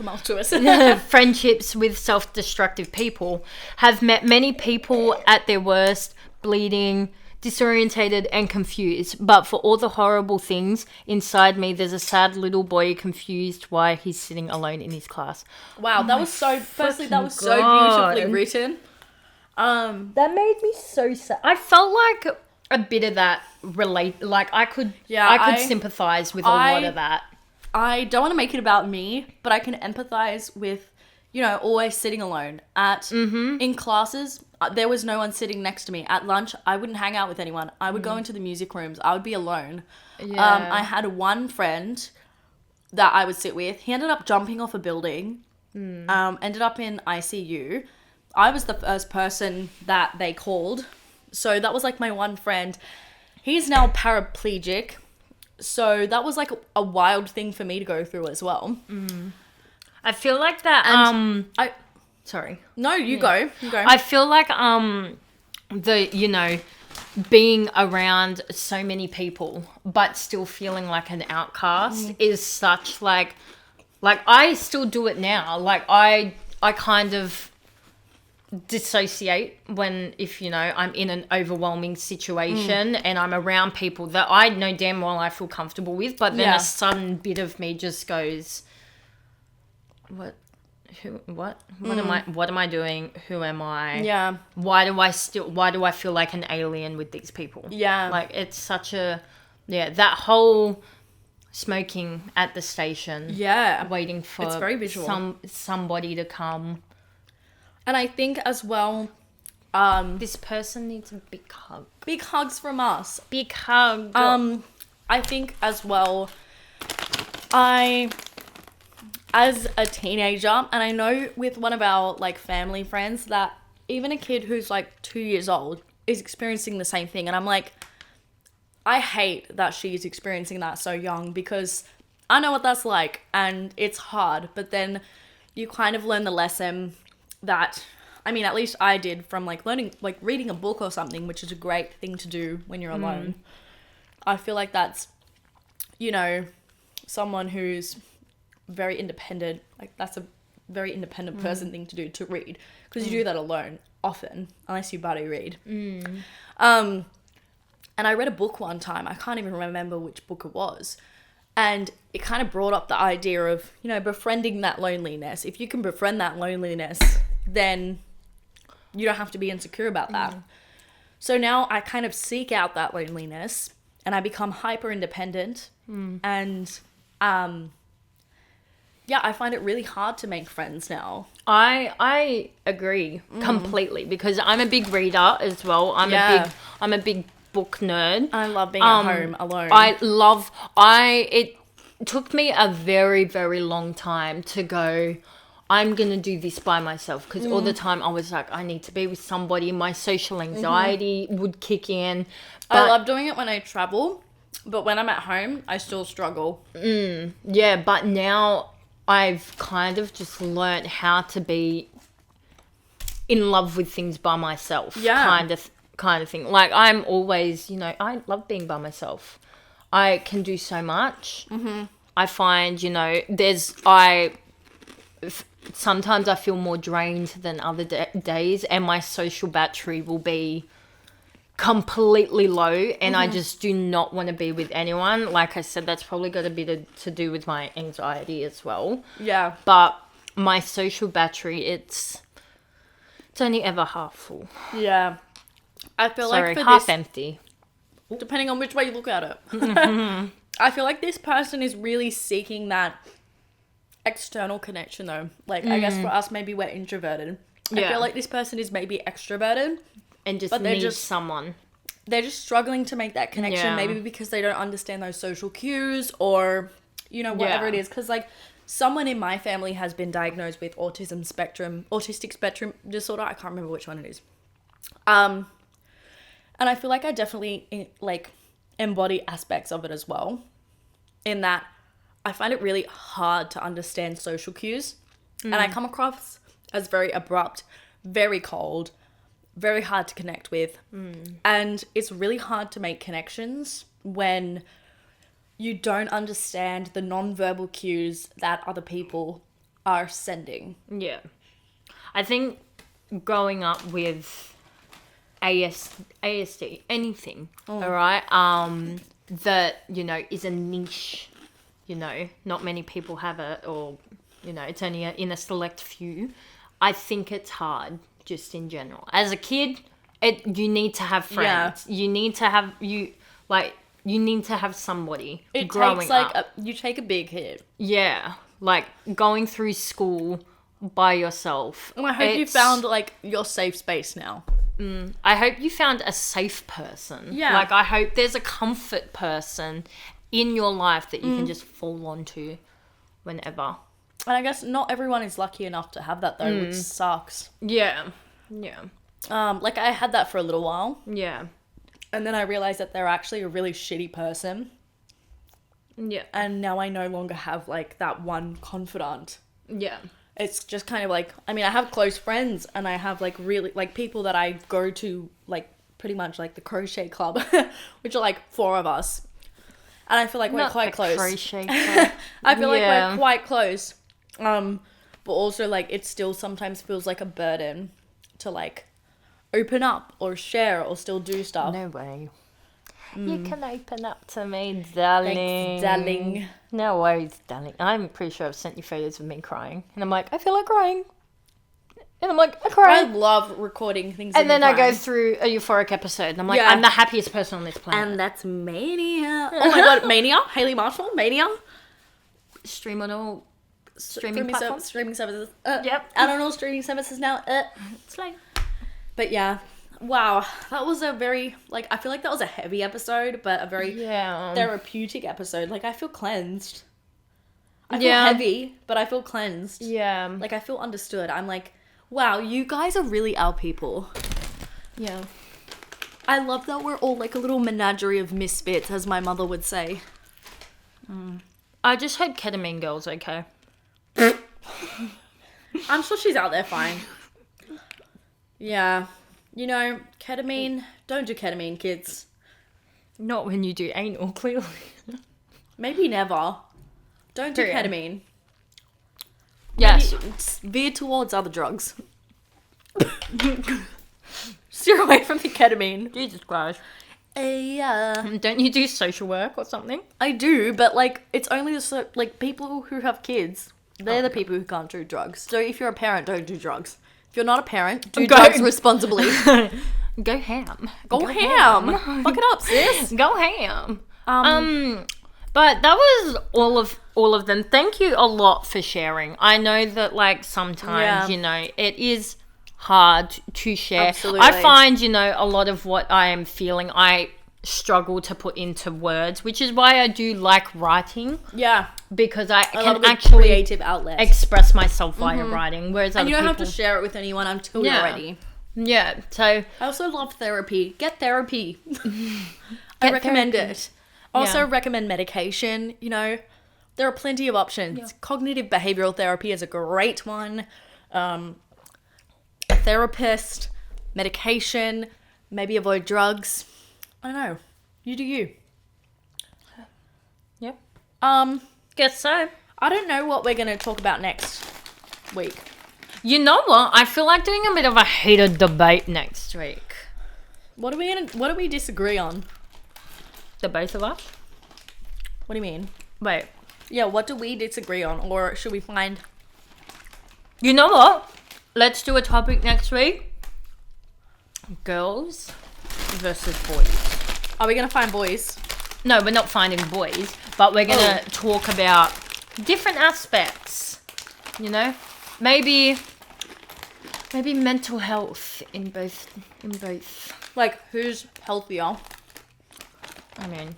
Friendships with self-destructive people. Have met many people at their worst, bleeding, disorientated and confused. But for all the horrible things inside me, there's a sad little boy confused why he's sitting alone in his class. Wow, that was so beautifully written. That made me so sad. I felt like a bit of that I could sympathize with a lot of that. I don't want to make it about me, but I can empathize with, always sitting alone. In classes, there was no one sitting next to me. At lunch, I wouldn't hang out with anyone. I would go into the music rooms. I would be alone. Yeah. I had one friend that I would sit with. He ended up jumping off a building, ended up in ICU. I was the first person that they called. So that was like my one friend. He's now paraplegic. So that was like a wild thing for me to go through as well. I feel like that. Sorry. No, you go. You go. I feel like being around so many people but still feeling like an outcast is such like I still do it now. Like I kind of dissociate if I'm in an overwhelming situation and I'm around people that I know damn well I feel comfortable with, but then a sudden bit of me just goes, what am I doing? Who am I? Yeah. Why do I feel like an alien with these people? Yeah. Like it's such that whole smoking at the station. Yeah. Waiting for it's very visual. somebody to come. And I think as well, this person needs a big hug. Big hugs from us. Big hug. I think as well, as a teenager, and I know with one of our family friends that even a kid who's 2 years old is experiencing the same thing. And I'm like, I hate that she's experiencing that so young, because I know what that's like and it's hard. But then you kind of learn the lesson that, I mean, at least I did from learning, reading a book or something, which is a great thing to do when you're alone. I feel like that's, someone who's very independent, that's a very independent person thing to do, to read, because you do that alone often, unless you buddy read. And I read a book one time, I can't even remember which book it was, and it kind of brought up the idea of, befriending that loneliness. If you can befriend that loneliness, then you don't have to be insecure about that. So now I kind of seek out that loneliness and I become hyper independent. And I find it really hard to make friends now. I agree completely, because I'm a big reader as well. I'm a big book nerd. I love being at home alone. It took me a very, very long time to go, I'm going to do this by myself. Because all the time I was like, I need to be with somebody. My social anxiety would kick in. I love doing it when I travel. But when I'm at home, I still struggle. Yeah, but now I've kind of just learnt how to be in love with things by myself. Yeah. Kind of thing. Like, I'm always, I love being by myself. I can do so much. I find, sometimes I feel more drained than other days, and my social battery will be completely low, and I just do not want to be with anyone. Like I said, that's probably got a bit to do with my anxiety as well. Yeah. But my social battery, it's only ever half full. Yeah. I feel like for half this, empty. depending on which way you look at it. I feel like this person is really seeking that external connection, though. Like, I guess for us, maybe we're introverted. I feel like this person is maybe extroverted. And just but they're need someone. They're just struggling to make that connection, maybe because they don't understand those social cues or, whatever it is. Because, like, someone in my family has been diagnosed with autistic spectrum disorder. I can't remember which one it is. And I feel like I definitely, embody aspects of it as well. In that I find it really hard to understand social cues. And I come across as very abrupt, very cold, very hard to connect with. And it's really hard to make connections when you don't understand the non-verbal cues that other people are sending. Yeah. I think growing up with ASD, anything, all right, that, is a niche, not many people have it, or, it's only in a select few. I think it's hard. Just in general, as a kid, you need to have friends. You need to have you need to have somebody. It growing takes up. You take a big hit. Yeah, like going through school by yourself. Well, I hope you found your safe space now. I hope you found a safe person. Yeah, like I hope there's a comfort person in your life that you can just fall onto whenever. And I guess not everyone is lucky enough to have that, though, which sucks. Yeah. I had that for a little while. Yeah. And then I realized that they're actually a really shitty person. Yeah. And now I no longer have, that one confidant. Yeah. It's just kind of I have close friends, and I have, really, people that I go to, pretty much, the crochet club, which are, 4 of us. And I feel like we're quite close. Crochet club. I feel like we're quite close. But also, it still sometimes feels like a burden to, open up or share or still do stuff. No way. You can open up to me, darling. Thanks, darling. No worries, darling. I'm pretty sure I've sent you photos of me crying. And I'm like, I feel like crying. And I'm like, I cry. I love recording things. And then I go through a euphoric episode. And I'm like, I'm the happiest person on this planet. And that's Mania. Oh my god, Mania? Hayley Marshall? Mania? Stream on all streaming platforms. Streaming services. Yep. I don't know streaming services now. It's like... But yeah. Wow. That was a very, I feel like that was a heavy episode, but a very therapeutic episode. I feel cleansed. I feel heavy, but I feel cleansed. Yeah. I feel understood. I'm wow, you guys are really our people. Yeah. I love that we're all a little menagerie of misfits, as my mother would say. I just hope ketamine girl's okay. I'm sure she's out there fine. Yeah. Ketamine, don't do ketamine, kids. Not when you do anal, clearly. Maybe never. Don't do ketamine. Yes. Maybe veer towards other drugs. Steer away from the ketamine. Jesus Christ. Yeah. Don't you do social work or something? I do, but it's only the people who have kids. They're the people who can't do drugs. So if you're a parent, don't do drugs. If you're not a parent, do drugs responsibly. Go ham. Go ham. Fuck it up, sis. Go ham. But that was all of them. Thank you a lot for sharing. I know that sometimes, it is hard to share. Absolutely. I find, a lot of what I am feeling, I struggle to put into words, which is why I do like writing, Yeah. because I love a can good actually creative outlet. express myself via writing, whereas And other you don't people... have to share it with anyone until Yeah. you're ready. Yeah, so... I also love therapy. Get therapy. I recommend it. Also recommend medication, you know. There are plenty of options. Yeah. Cognitive behavioral therapy is a great one. A therapist, medication, maybe avoid drugs. I don't know. You do you. Yep. Guess so. I don't know what we're going to talk about next week. You know what? I feel like doing a bit of a heated debate next week. What do we disagree on? The both of us? What do you mean? Wait. Yeah, what do we disagree on? Or should we find... You know what? Let's do a topic next week. Girls versus boys. Are we going to find boys? No, we're not finding boys, but we're going to talk about different aspects. You know? Maybe mental health in both. Like, who's healthier? I mean,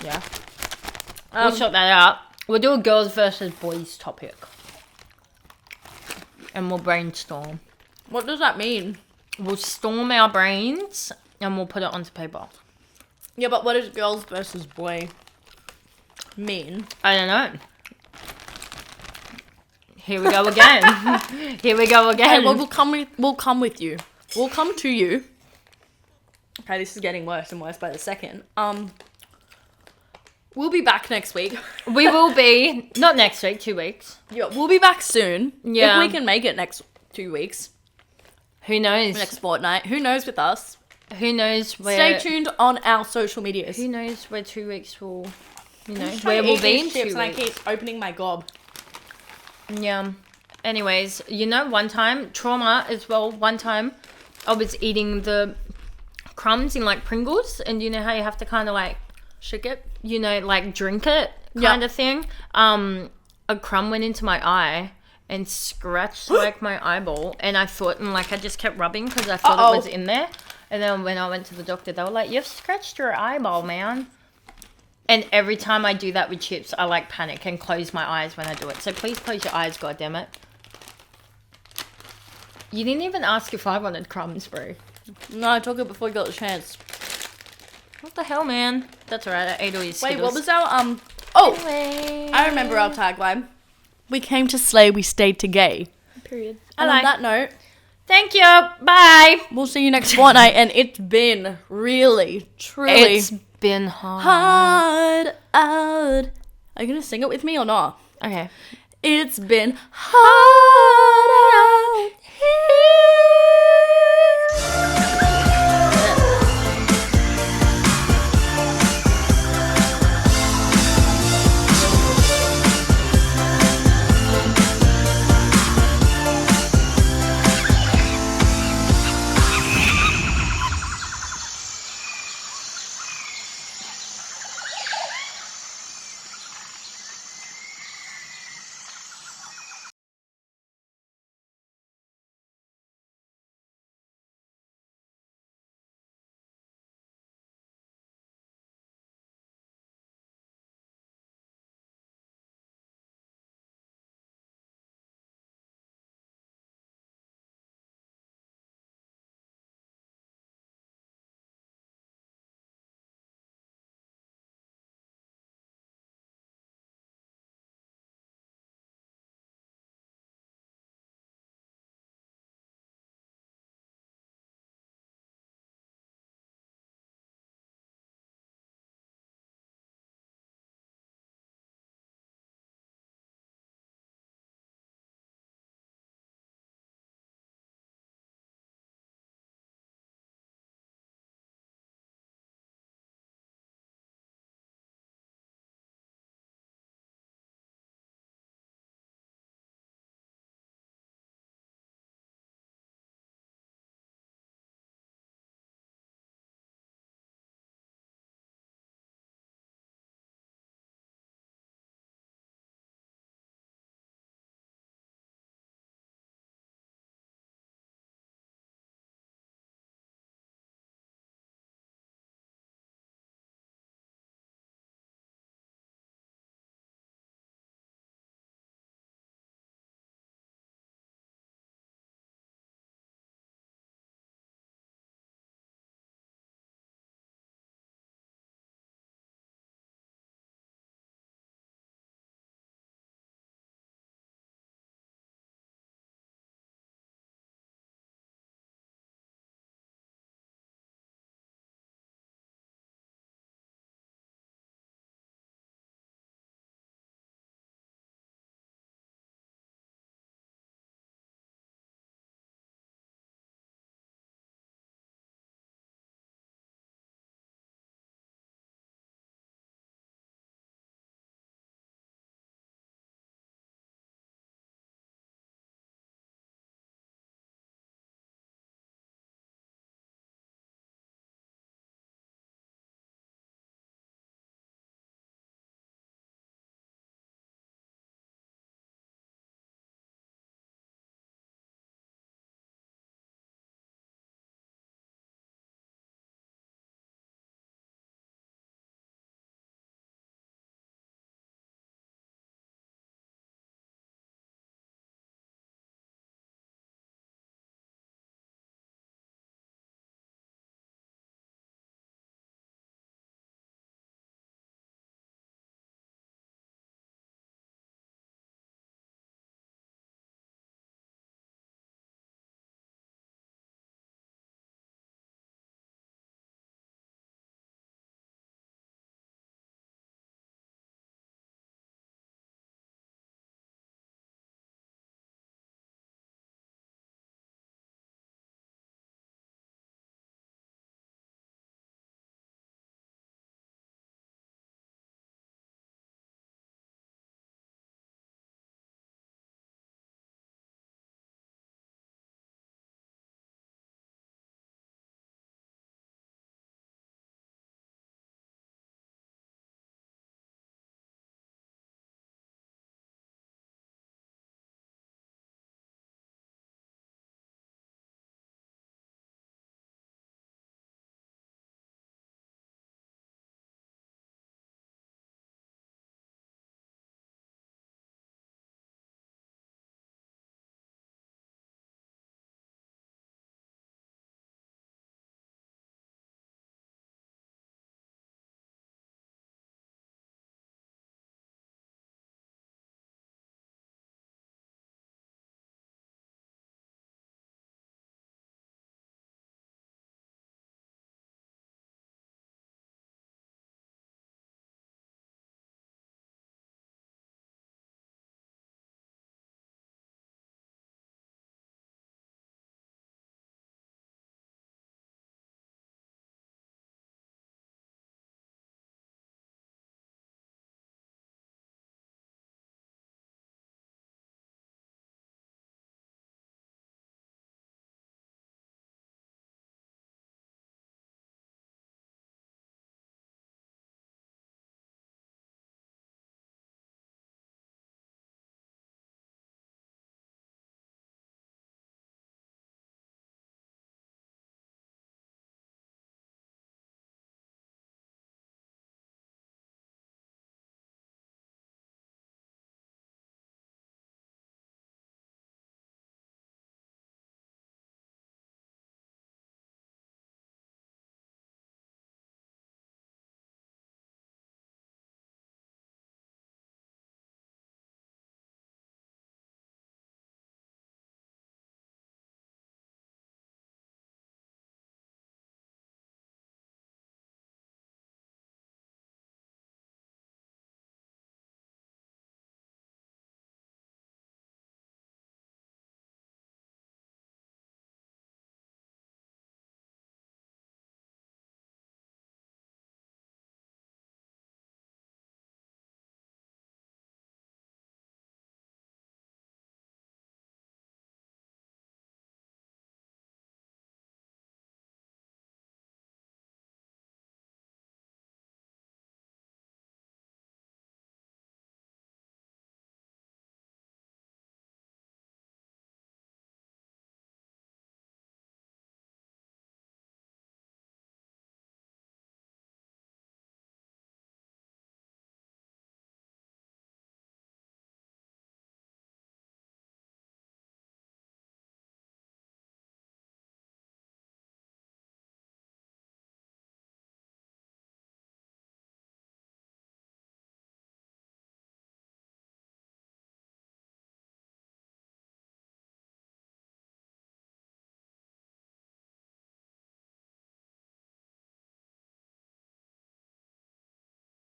Yeah. we'll sort that out. We'll do a girls versus boys topic. And we'll brainstorm. What does that mean? We'll storm our brains and we'll put it onto paper. Yeah, but what does girls versus boy mean? I don't know. Here we go again. Here we go again. Okay, well, we'll come with you. We'll come to you. Okay, this is getting worse and worse by the second. We'll be back next week. We will be, not next week, 2 weeks. Yeah, we'll be back soon. Yeah. If we can make it next 2 weeks. Who knows? Next fortnight. Who knows with us? Who knows where... Stay tuned on our social medias. Who knows where 2 weeks will... You know, I'm trying where to we'll eat be these in 2 chips and I weeks. keep opening my gob. Yeah. Anyways, you know, one time, trauma as well, one time I was eating the crumbs in like Pringles, and you know how you have to kind of like... Shake it. You know, like drink it Yeah. kind of thing. A crumb went into my eye and scratched like my eyeball, and I thought, and like I just kept rubbing because I thought it was in there. And then when I went to the doctor, they were like, "You've scratched your eyeball, man." And every time I do that with chips, I like panic and close my eyes when I do it. So please close your eyes, goddammit. You didn't even ask if I wanted crumbs, bro. No, I took it before you got the chance. What the hell, man? That's alright, I ate all your Skittles. Wait, what was our Oh, Anyway. I remember our tagline. We came to slay, we stayed to gay. Period. And on that note, Thank you. Bye. we'll see you next fortnight. And it's been really, truly It's been hard. hard out. Are you gonna sing it with me or not? Okay. It's been hard out here.